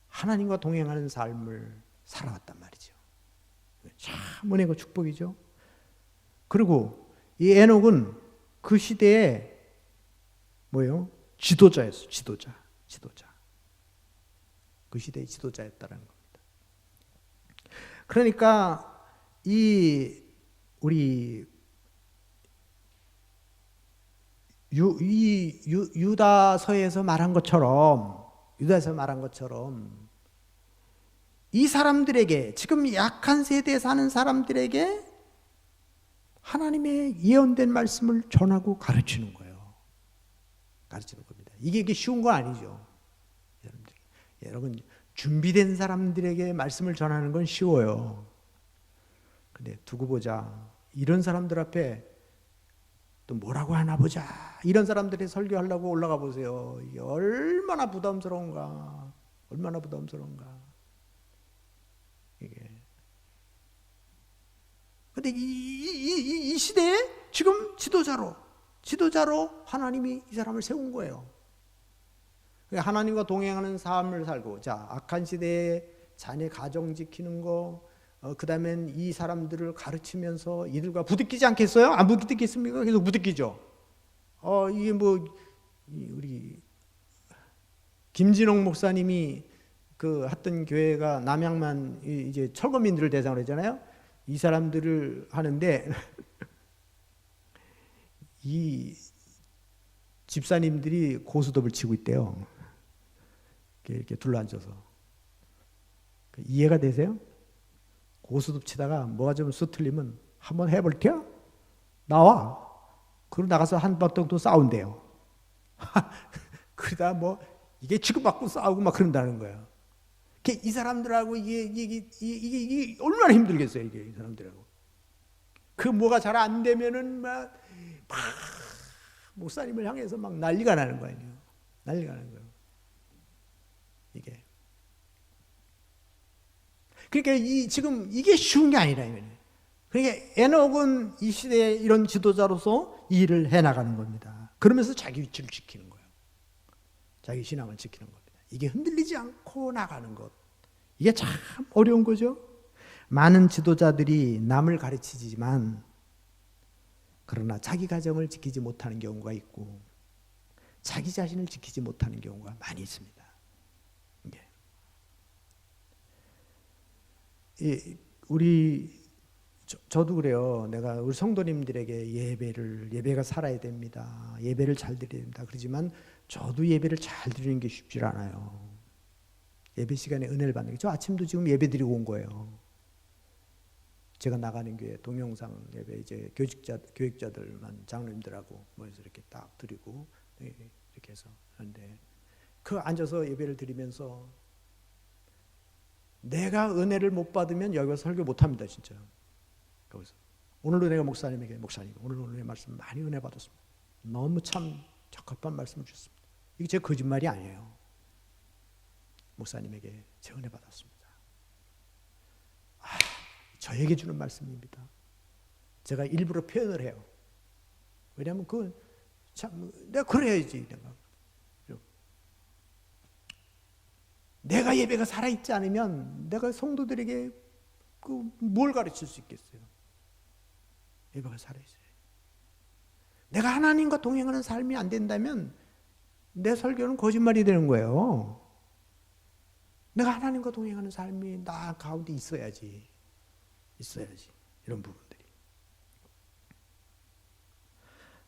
A: 하나님과 동행하는 삶을 살아왔단 말이죠. 참 은혜고 축복이죠. 그리고 이 에녹은 그 시대에 뭐예요? 지도자였어요. 지도자. 그 시대의 지도자였다는 겁니다. 그러니까 우리 유다서에서 말한 것처럼 이 사람들에게, 지금 약한 세대에 사는 사람들에게 하나님의 예언된 말씀을 전하고 가르치는 거예요. 가르치는 겁니다. 이게 쉬운 건 아니죠. 여러분 준비된 사람들에게 말씀을 전하는 건 쉬워요. 근데 두고 보자. 이런 사람들 앞에 또 뭐라고 하나 보자. 이런 사람들이 설교하려고 올라가 보세요. 이게 얼마나 부담스러운가. 얼마나 부담스러운가. 이게. 근데 이 시대에 지금 지도자로 하나님이 이 사람을 세운 거예요. 하나님과 동행하는 삶을 살고, 자, 악한 시대에 자녀 가정 지키는 거, 그 다음엔 이 사람들을 가르치면서 이들과 부딪히지 않겠어요? 안 부딪히겠습니까? 계속 부딪히죠. 이게 뭐, 우리 김진홍 목사님이 그 했던 교회가 남양만 이제 철거민들을 대상으로 했잖아요. 이 사람들을 하는데, 이 집사님들이 고스톱을 치고 있대요. 이렇게 둘러앉아서. 이해가 되세요? 고스톱 치다가 뭐가 좀 수틀리면 한번 해볼게요? 나와. 그러고 나가서 한 번 정도 싸운대요. 그러다 뭐 이게 치고받고 싸우고 막 그런다는 거예요. 이 사람들하고 이게 얼마나 힘들겠어요, 이게 이 사람들하고. 그 뭐가 잘 안 되면은 막 목사님을 향해서 막 난리가 나는 거 아니에요. 난리가 나는 거예요. 이게. 그러니까 지금 이게 쉬운 게 아니라 이거예요. 그러니까 에녹은 이 시대에 이런 지도자로서 이 일을 해나가는 겁니다. 그러면서 자기 위치를 지키는 거예요. 자기 신앙을 지키는 겁니다. 이게 흔들리지 않고 나가는 것. 이게 참 어려운 거죠. 많은 지도자들이 남을 가르치지만 그러나 자기 가정을 지키지 못하는 경우가 있고 자기 자신을 지키지 못하는 경우가 많이 있습니다. 저도 그래요. 내가 우리 성도님들에게 예배가 살아야 됩니다. 예배를 잘 드려야 됩니다. 그러지만 저도 예배를 잘 드리는 게 쉽지 않아요. 예배 시간에 은혜를 받는 게. 저 아침도 지금 예배 드리고 온 거예요. 제가 나가는 교회 동영상 예배 이제 교육자들만 장로님들하고 모여서 이렇게 딱 드리고 이렇게 해서 하는데 그 앉아서 예배를 드리면서 내가 은혜를 못 받으면 여기서 설교 못 합니다, 진짜. 거기서. 오늘도 내가 목사님 오늘 은혜 말씀 많이 은혜 받았습니다. 너무 참 적합한 말씀을 주셨습니다. 이게 제 거짓말이 아니에요. 목사님에게 제 은혜 받았습니다. 저에게 주는 말씀입니다. 제가 일부러 표현을 해요. 왜냐하면 내가 그래야지. 내가 예배가 살아있지 않으면 내가 성도들에게 뭘 가르칠 수 있겠어요? 예배가 살아있어요. 내가 하나님과 동행하는 삶이 안 된다면 내 설교는 거짓말이 되는 거예요. 내가 하나님과 동행하는 삶이 나 가운데 있어야지. 이런 부분들이.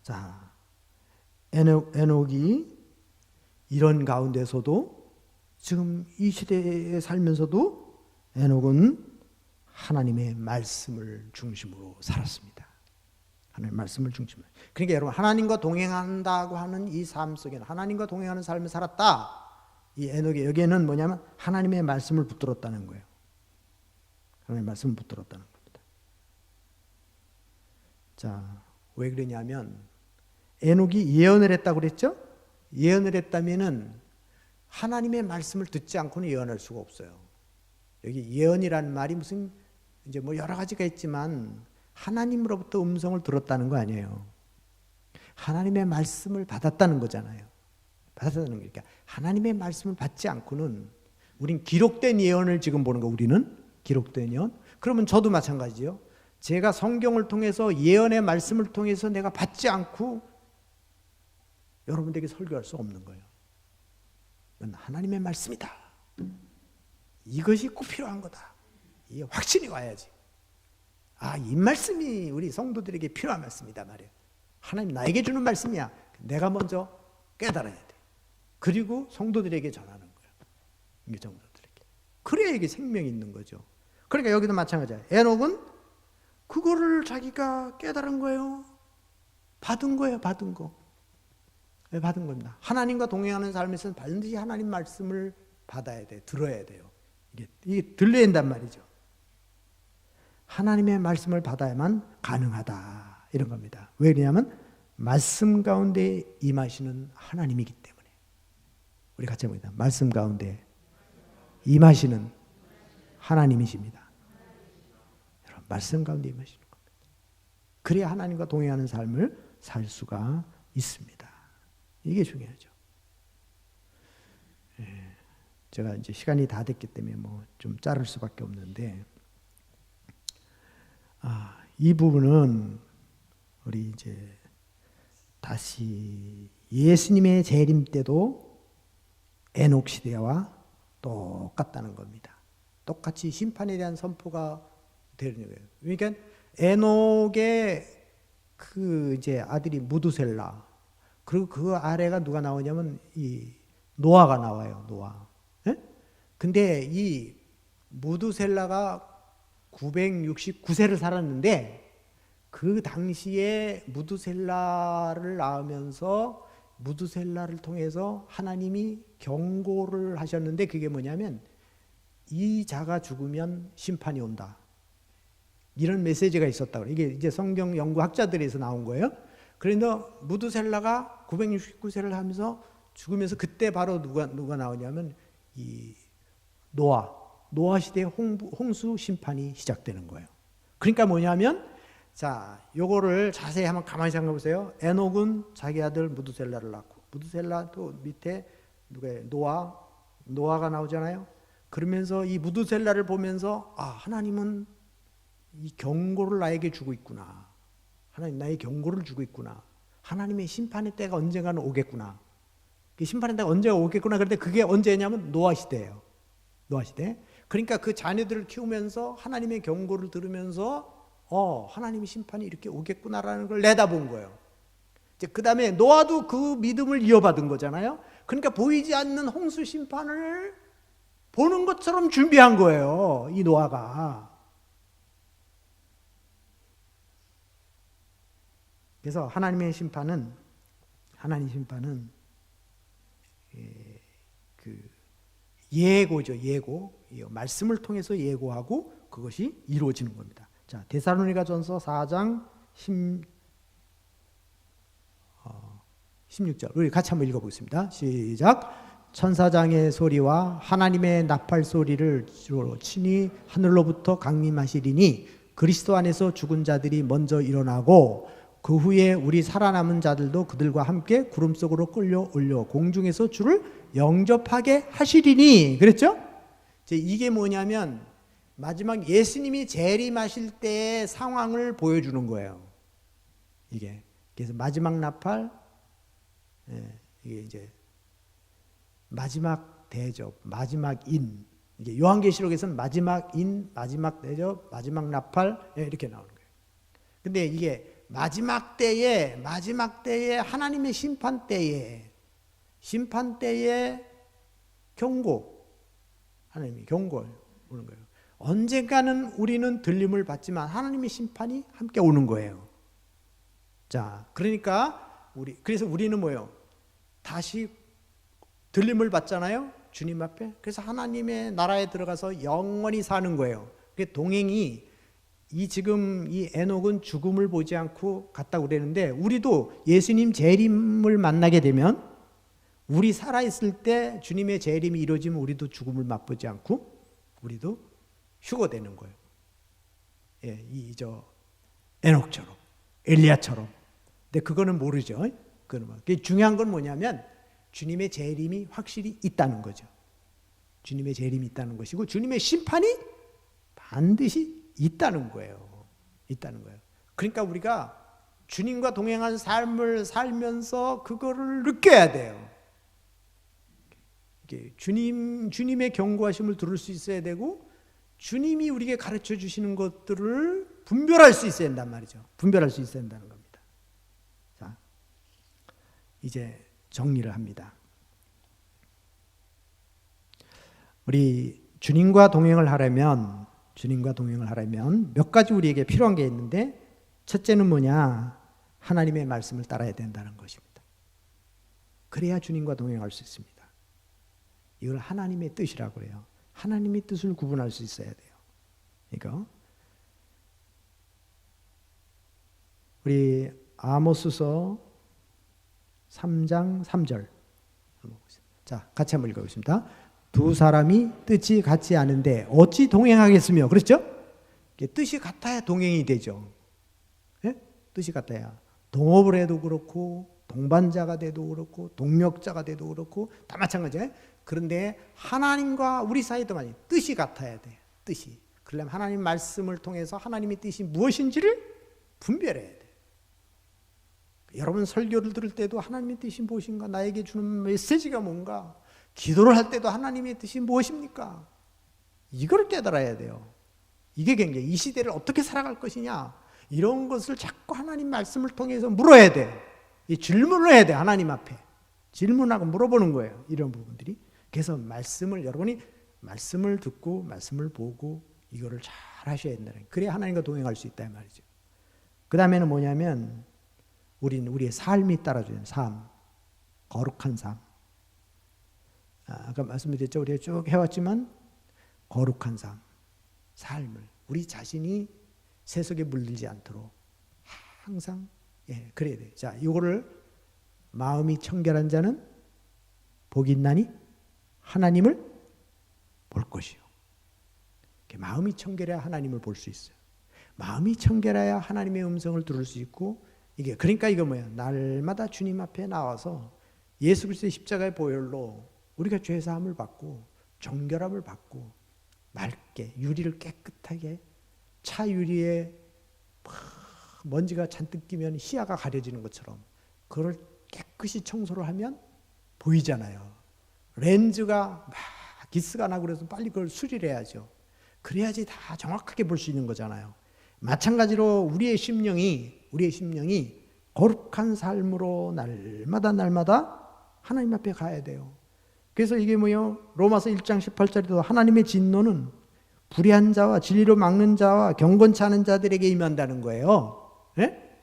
A: 자, 에녹이 이런 가운데서도 지금 이 시대에 살면서도 에녹은 하나님의 말씀을 중심으로 살았습니다. 하나님의 말씀을 중심으로. 그러니까 여러분 하나님과 동행한다고 하는 이 삶 속에는 하나님과 동행하는 삶을 살았다. 이 에녹의 여기에는 뭐냐면 하나님의 말씀을 붙들었다는 거예요. 하나님의 말씀을 붙들었다는 겁니다. 자, 왜 그러냐면 에녹이 예언을 했다고 그랬죠? 예언을 했다면은 하나님의 말씀을 듣지 않고는 예언할 수가 없어요. 여기 예언이라는 말이 무슨 이제 뭐 여러 가지가 있지만 하나님으로부터 음성을 들었다는 거 아니에요. 하나님의 말씀을 받았다는 거잖아요. 받았다는 거니까 하나님의 말씀을 받지 않고는 우린 기록된 예언을 지금 보는 거. 우리는 기록된 예언. 그러면 저도 마찬가지요. 제가 성경을 통해서 예언의 말씀을 통해서 내가 받지 않고 여러분들에게 설교할 수 없는 거예요. 이건 하나님의 말씀이다. 이것이 꼭 필요한 거다. 이게 확신이 와야지. 이 말씀이 우리 성도들에게 필요한 말씀이다 말이에요. 하나님 나에게 주는 말씀이야. 내가 먼저 깨달아야 돼. 그리고 성도들에게 전하는 거예요. 이게 성도들에게. 그래야 이게 생명이 있는 거죠. 그러니까 여기도 마찬가지야. 에녹은 그거를 자기가 깨달은 거예요. 받은 거예요. 받은 거. 받은 겁니다. 하나님과 동행하는 삶에서는 반드시 하나님 말씀을 받아야 돼. 들어야 돼요. 이게 들려야 된단 말이죠. 하나님의 말씀을 받아야만 가능하다. 이런 겁니다. 왜 그러냐면 말씀 가운데 임하시는 하나님이기 때문에. 우리 같이 해봅니다. 말씀 가운데 임하시는 하나님이십니다. 여러분, 말씀 가운데 임하시는 겁니다. 그래야 하나님과 동행하는 삶을 살 수가 있습니다. 이게 중요하죠. 제가 이제 시간이 다 됐기 때문에 뭐 좀 자를 수밖에 없는데, 이 부분은 우리 이제 다시 예수님의 재림 때도 에녹 시대와 똑같다는 겁니다. 똑같이 심판에 대한 선포가 되는 거예요. 그러니까 에녹의 그 이제 아들이 무두셀라, 그리고 그 아래가 누가 나오냐면 이 노아가 나와요. 노아. 근데 이 무두셀라가 969세를 살았는데, 그 당시에 무두셀라를 낳으면서 무두셀라를 통해서 하나님이 경고를 하셨는데, 그게 뭐냐면 이 자가 죽으면 심판이 온다, 이런 메시지가 있었다고. 이게 이제 성경 연구학자들에서 나온 거예요. 그런데 무두셀라가 969세를 하면서 죽으면서 그때 바로 누가 나오냐면 이 노아 시대의 홍수 심판이 시작되는 거예요. 그러니까 뭐냐면, 자, 요거를 자세히 한번 가만히 생각해 보세요. 에녹은 자기 아들 무두셀라를 낳고, 무두셀라도 밑에 노아가 나오잖아요. 그러면서 이 무두셀라를 보면서 하나님은 이 경고를 나에게 주고 있구나. 하나님 나의 경고를 주고 있구나. 하나님의 심판의 때가 언젠가는 오겠구나. 그 심판의 때가 언제가 오겠구나. 그런데 그게 언제냐면 노아 시대예요. 노아 시대. 그러니까 그 자녀들을 키우면서 하나님의 경고를 들으면서 하나님의 심판이 이렇게 오겠구나라는 걸 내다본 거예요. 이제 그 다음에 노아도 그 믿음을 이어받은 거잖아요. 그러니까 보이지 않는 홍수 심판을 보는 것처럼 준비한 거예요, 이 노아가. 그래서 하나님 심판은 그 예고죠. 예고. 말씀을 통해서 예고하고 그것이 이루어지는 겁니다. 자, 데살로니가전서 4장 16절. 우리 같이 한번 읽어보겠습니다. 시작. 천사장의 소리와 하나님의 나팔 소리를 주로 친히 하늘로부터 강림하시리니 그리스도 안에서 죽은 자들이 먼저 일어나고 그 후에 우리 살아남은 자들도 그들과 함께 구름 속으로 끌려 올려 공중에서 주를 영접하게 하시리니. 그랬죠? 이게 뭐냐면 마지막 예수님이 재림하실 때의 상황을 보여주는 거예요. 이게. 그래서 마지막 나팔, 이게 이제 마지막 대접, 마지막 인. 이게 요한계시록에서는 마지막 인, 마지막 대접, 마지막 나팔 이렇게 나오는 거예요. 근데 이게 마지막 때에 하나님의 심판 때에 경고, 하나님이 경고를 오는 거예요. 언젠가는 우리는 들림을 받지만 하나님의 심판이 함께 오는 거예요. 자, 그러니까 그래서 우리는 뭐예요? 다시 들림을 받잖아요, 주님 앞에. 그래서 하나님의 나라에 들어가서 영원히 사는 거예요. 그 동행이 지금 이 에녹은 죽음을 보지 않고 갔다고 그랬는데, 우리도 예수님 재림을 만나게 되면 우리 살아있을 때 주님의 재림이 이루어지면 우리도 죽음을 맛보지 않고 우리도 휴거되는 거예요. 에녹처럼, 엘리야처럼. 근데 그거는 모르죠. 중요한 건 뭐냐면 주님의 재림이 확실히 있다는 거죠. 주님의 재림이 있다는 것이고 주님의 심판이 반드시 있다는 거예요. 그러니까 우리가 주님과 동행한 삶을 살면서 그거를 느껴야 돼요. 주님의 경고하심을 들을 수 있어야 되고, 주님이 우리에게 가르쳐 주시는 것들을 분별할 수 있어야 된단 말이죠. 분별할 수 있어야 된다는 겁니다. 자, 이제 정리를 합니다. 우리 주님과 동행을 하려면 몇 가지 우리에게 필요한 게 있는데, 첫째는 뭐냐? 하나님의 말씀을 따라야 된다는 것입니다. 그래야 주님과 동행할 수 있습니다. 이걸 하나님의 뜻이라고 해요. 하나님의 뜻을 구분할 수 있어야 돼요. 이거 우리 아모스서 3장 3절. 자, 같이 한번 읽어보겠습니다. 두 사람이 뜻이 같지 않은데 어찌 동행하겠으며. 그렇죠? 뜻이 같아야 동행이 되죠. 예? 뜻이 같아야. 동업을 해도 그렇고 동반자가 돼도 그렇고 동력자가 돼도 그렇고 다 마찬가지예요. 그런데 하나님과 우리 사이도 많이 뜻이 같아야 돼. 뜻이. 그러려면 하나님 말씀을 통해서 하나님의 뜻이 무엇인지를 분별해야 돼. 여러분 설교를 들을 때도 하나님의 뜻이 무엇인가, 나에게 주는 메시지가 뭔가, 기도를 할 때도 하나님의 뜻이 무엇입니까? 이걸 깨달아야 돼요. 이게 굉장히 이 시대를 어떻게 살아갈 것이냐, 이런 것을 자꾸 하나님 말씀을 통해서 물어야 돼. 이 질문을 해야 돼. 하나님 앞에 질문하고 물어보는 거예요. 이런 부분들이. 그래서 말씀을, 여러분이 말씀을 듣고 말씀을 보고 이거를 잘 하셔야 된다. 그래야 하나님과 동행할 수 있다 이 말이죠. 그 다음에는 뭐냐면 우리는 우리의 삶이 따라주는 삶, 거룩한 삶. 아까 말씀드렸죠. 우리가 쭉 해왔지만 거룩한 삶, 삶을 우리 자신이 세속에 물들지 않도록 항상 그래야 돼요. 자, 이거를 마음이 청결한 자는 복이 있나니 하나님을 볼 것이요. 마음이 청결해야 하나님을 볼 수 있어요. 마음이 청결해야 하나님의 음성을 들을 수 있고, 이게 그러니까 이거 뭐야? 날마다 주님 앞에 나와서 예수 그리스도의 십자가의 보혈로 우리가 죄 사함을 받고 정결함을 받고 맑게 유리를 깨끗하게, 차 유리에 먼지가 잔뜩 끼면 시야가 가려지는 것처럼 그걸 깨끗이 청소를 하면 보이잖아요. 렌즈가 막 기스가 나고 그래서 빨리 그걸 수리를 해야죠. 그래야지 다 정확하게 볼 수 있는 거잖아요. 마찬가지로 우리의 심령이 거룩한 삶으로 날마다 하나님 앞에 가야 돼요. 그래서 이게 뭐요? 로마서 1장 18절에도 하나님의 진노는 불의한 자와 진리로 막는 자와 경건치 않은 자들에게 임한다는 거예요. 네?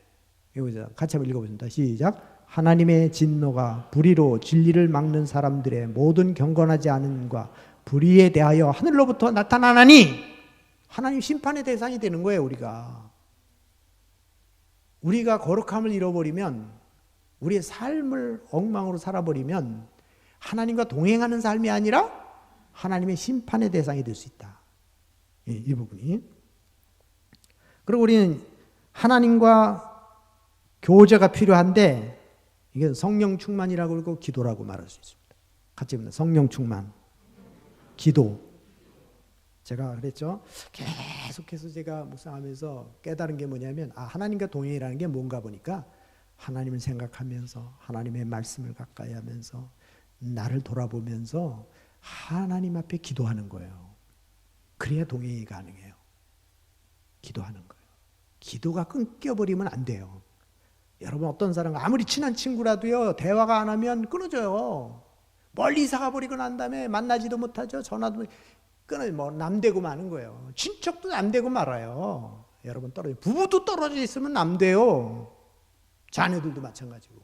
A: 이거 같이 한번 읽어보겠습니다. 시작. 하나님의 진노가 불의로 진리를 막는 사람들의 모든 경건하지 않음과 불의에 대하여 하늘로부터 나타나나니, 하나님 심판의 대상이 되는 거예요. 우리가 거룩함을 잃어버리면, 우리의 삶을 엉망으로 살아버리면 하나님과 동행하는 삶이 아니라 하나님의 심판의 대상이 될 수 있다. 이 부분이. 그리고 우리는 하나님과 교제가 필요한데, 이게 성령 충만이라고 그러고 기도라고 말할 수 있습니다. 같이 봅니다. 성령 충만, 기도. 제가 그랬죠. 계속해서 제가 묵상하면서 깨달은 게 뭐냐면, 하나님과 동행이라는 게 뭔가 보니까 하나님을 생각하면서 하나님의 말씀을 가까이 하면서 나를 돌아보면서 하나님 앞에 기도하는 거예요. 그래야 동행이 가능해요. 기도하는 거예요. 기도가 끊겨버리면 안 돼요. 여러분, 어떤 사람 아무리 친한 친구라도요, 대화가 안 하면 끊어져요. 멀리 이사 가버리고 난 다음에 만나지도 못하죠. 전화도 남되고 마는 거예요. 친척도 남되고 말아요. 여러분, 부부도 떨어져 있으면 남돼요. 자녀들도 마찬가지고.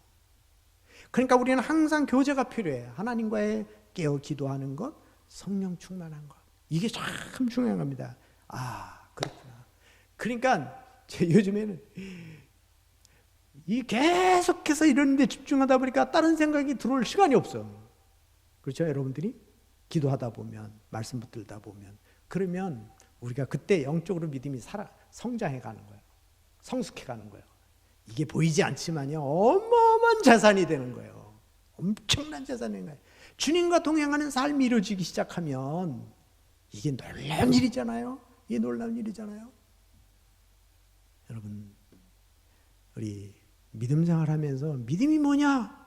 A: 그러니까 우리는 항상 교제가 필요해. 하나님과의 깨어 기도하는 것, 성령 충만한 것. 이게 참 중요한 겁니다. 그렇구나. 그러니까 요즘에는 이 계속해서 이런 데 집중하다 보니까 다른 생각이 들어올 시간이 없어. 그렇죠? 여러분들이 기도하다 보면, 말씀 붙들다 보면, 그러면 우리가 그때 영적으로 믿음이 성장해 가는 거예요. 성숙해 가는 거예요. 이게 보이지 않지만요, 어마어마한 자산이 되는 거예요. 엄청난 자산이 되는 거예요. 주님과 동행하는 삶이 이루어지기 시작하면 이게 놀라운 일이잖아요. 이게 놀라운 일이잖아요. 여러분, 우리 믿음 생활하면서 믿음이 뭐냐?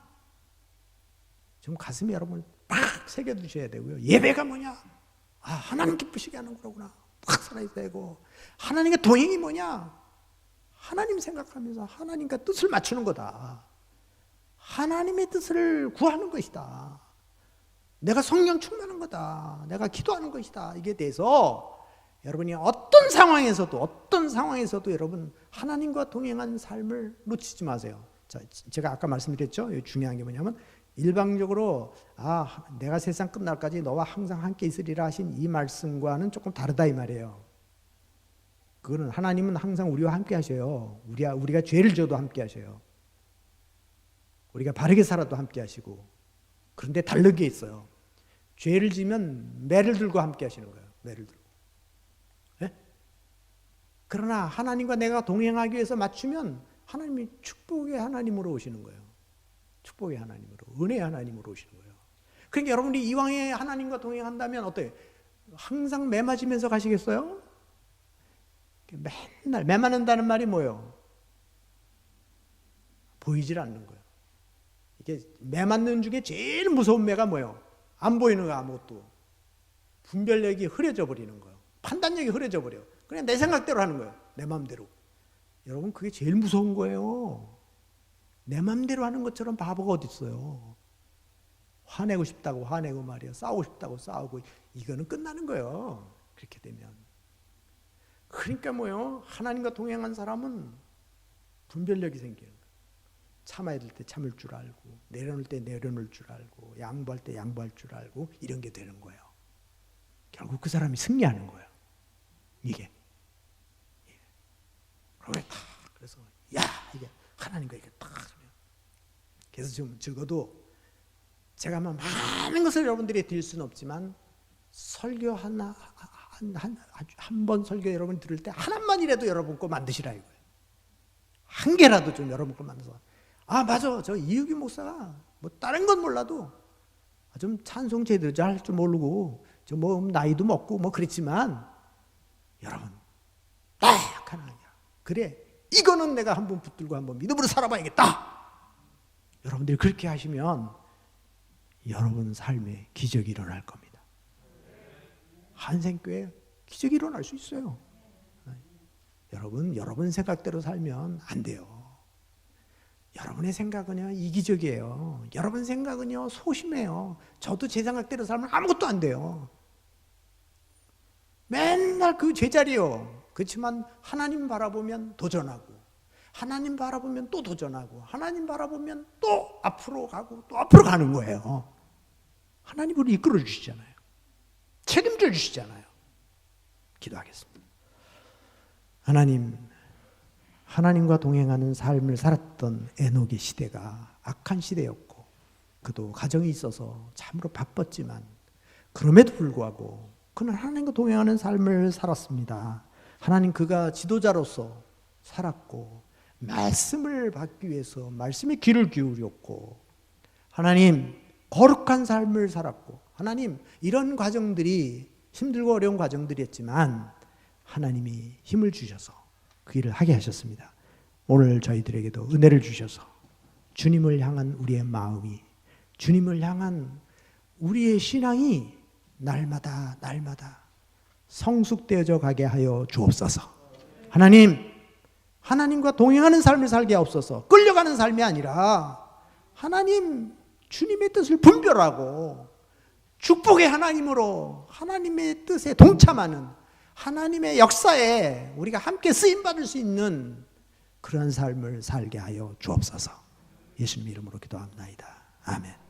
A: 좀 가슴에 여러분 팍 새겨두셔야 되고요. 예배가 뭐냐? 하나님 기쁘시게 하는 거구나. 팍 살아있어야 되고, 하나님과 동행이 뭐냐? 하나님 생각하면서 하나님과 뜻을 맞추는 거다. 하나님의 뜻을 구하는 것이다. 내가 성령 충만한 거다. 내가 기도하는 것이다. 이게 돼서 여러분이 어떤 상황에서도 여러분 하나님과 동행한 삶을 놓치지 마세요. 자, 제가 아까 말씀드렸죠. 중요한 게 뭐냐면, 일방적으로 내가 세상 끝날까지 너와 항상 함께 있으리라 하신 이 말씀과는 조금 다르다 이 말이에요. 그거는 하나님은 항상 우리와 함께 하셔요. 우리가 죄를 져도 함께 하셔요. 우리가 바르게 살아도 함께 하시고, 그런데 다른 게 있어요. 죄를 지면 매를 들고 함께 하시는 거예요. 매를 들고. 예? 그러나 하나님과 내가 동행하기 위해서 맞추면 하나님이 축복의 하나님으로 오시는 거예요. 축복의 하나님으로, 은혜의 하나님으로 오시는 거예요. 그러니까 여러분이 이왕에 하나님과 동행한다면 어때요? 항상 매 맞으면서 가시겠어요? 맨날 매 맞는다는 말이 뭐예요? 보이질 않는 거예요. 이게 매 맞는 중에 제일 무서운 매가 뭐예요? 안 보이는 거 아무것도. 분별력이 흐려져 버리는 거예요. 판단력이 흐려져 버려. 그냥 내 생각대로 하는 거예요. 내 마음대로. 여러분 그게 제일 무서운 거예요. 내 마음대로 하는 것처럼 바보가 어디 있어요. 화내고 싶다고 화내고 말이야. 싸우고 싶다고 싸우고. 이거는 끝나는 거예요. 그렇게 되면. 그러니까 뭐요? 하나님과 동행한 사람은 분별력이 생기는 거예요. 참아야 될 때 참을 줄 알고, 내려놓을 때 내려놓을 줄 알고, 양보할 때 양보할 줄 알고, 이런 게 되는 거예요. 결국 그 사람이 승리하는 거예요. 이게. 그래서 이게 하나님과 이게 딱. 그래서 지금 적어도 제가 많은 것을 여러분들이 드릴 수는 없지만 설교 한 번 설교 여러분 들을 때 하나만이라도 여러분 거 만드시라 이거예요. 한 개라도 좀 여러분 거 만들어서. 맞아. 저 이유기 목사가 뭐 다른 건 몰라도 좀 찬송 제대로 잘 줄 모르고 저 뭐 나이도 먹고 뭐 그랬지만 여러분 딱 하나야. 그래 이거는 내가 한번 붙들고 한번 믿음으로 살아봐야겠다. 여러분들이 그렇게 하시면 여러분 삶에 기적이 일어날 겁니다. 한생교회 기적이 일어날 수 있어요. 여러분 생각대로 살면 안 돼요. 여러분의 생각은요 이기적이에요. 여러분 생각은요 소심해요. 저도 제 생각대로 살면 아무것도 안 돼요. 맨날 그 제자리요. 그렇지만 하나님 바라보면 도전하고, 하나님 바라보면 또 도전하고, 하나님 바라보면 또 앞으로 가고 또 앞으로 가는 거예요. 하나님 우리 이끌어 주시잖아요. 책임져 주시잖아요. 기도하겠습니다. 하나님과 동행하는 삶을 살았던 에녹의 시대가 악한 시대였고, 그도 가정이 있어서 참으로 바빴지만 그럼에도 불구하고 그는 하나님과 동행하는 삶을 살았습니다. 하나님 그가 지도자로서 살았고, 말씀을 받기 위해서 말씀에 귀를 기울였고, 하나님 거룩한 삶을 살았고, 하나님 이런 과정들이 힘들고 어려운 과정들이었지만 하나님이 힘을 주셔서 그 일을 하게 하셨습니다. 오늘 저희들에게도 은혜를 주셔서 주님을 향한 우리의 마음이, 주님을 향한 우리의 신앙이 날마다 성숙되어져 가게 하여 주옵소서. 하나님과 동행하는 삶을 살게 하옵소서. 끌려가는 삶이 아니라 하나님 주님의 뜻을 분별하고 축복의 하나님으로 하나님의 뜻에 동참하는 하나님의 역사에 우리가 함께 쓰임받을 수 있는 그런 삶을 살게 하여 주옵소서. 예수님 이름으로 기도합니다. 아멘.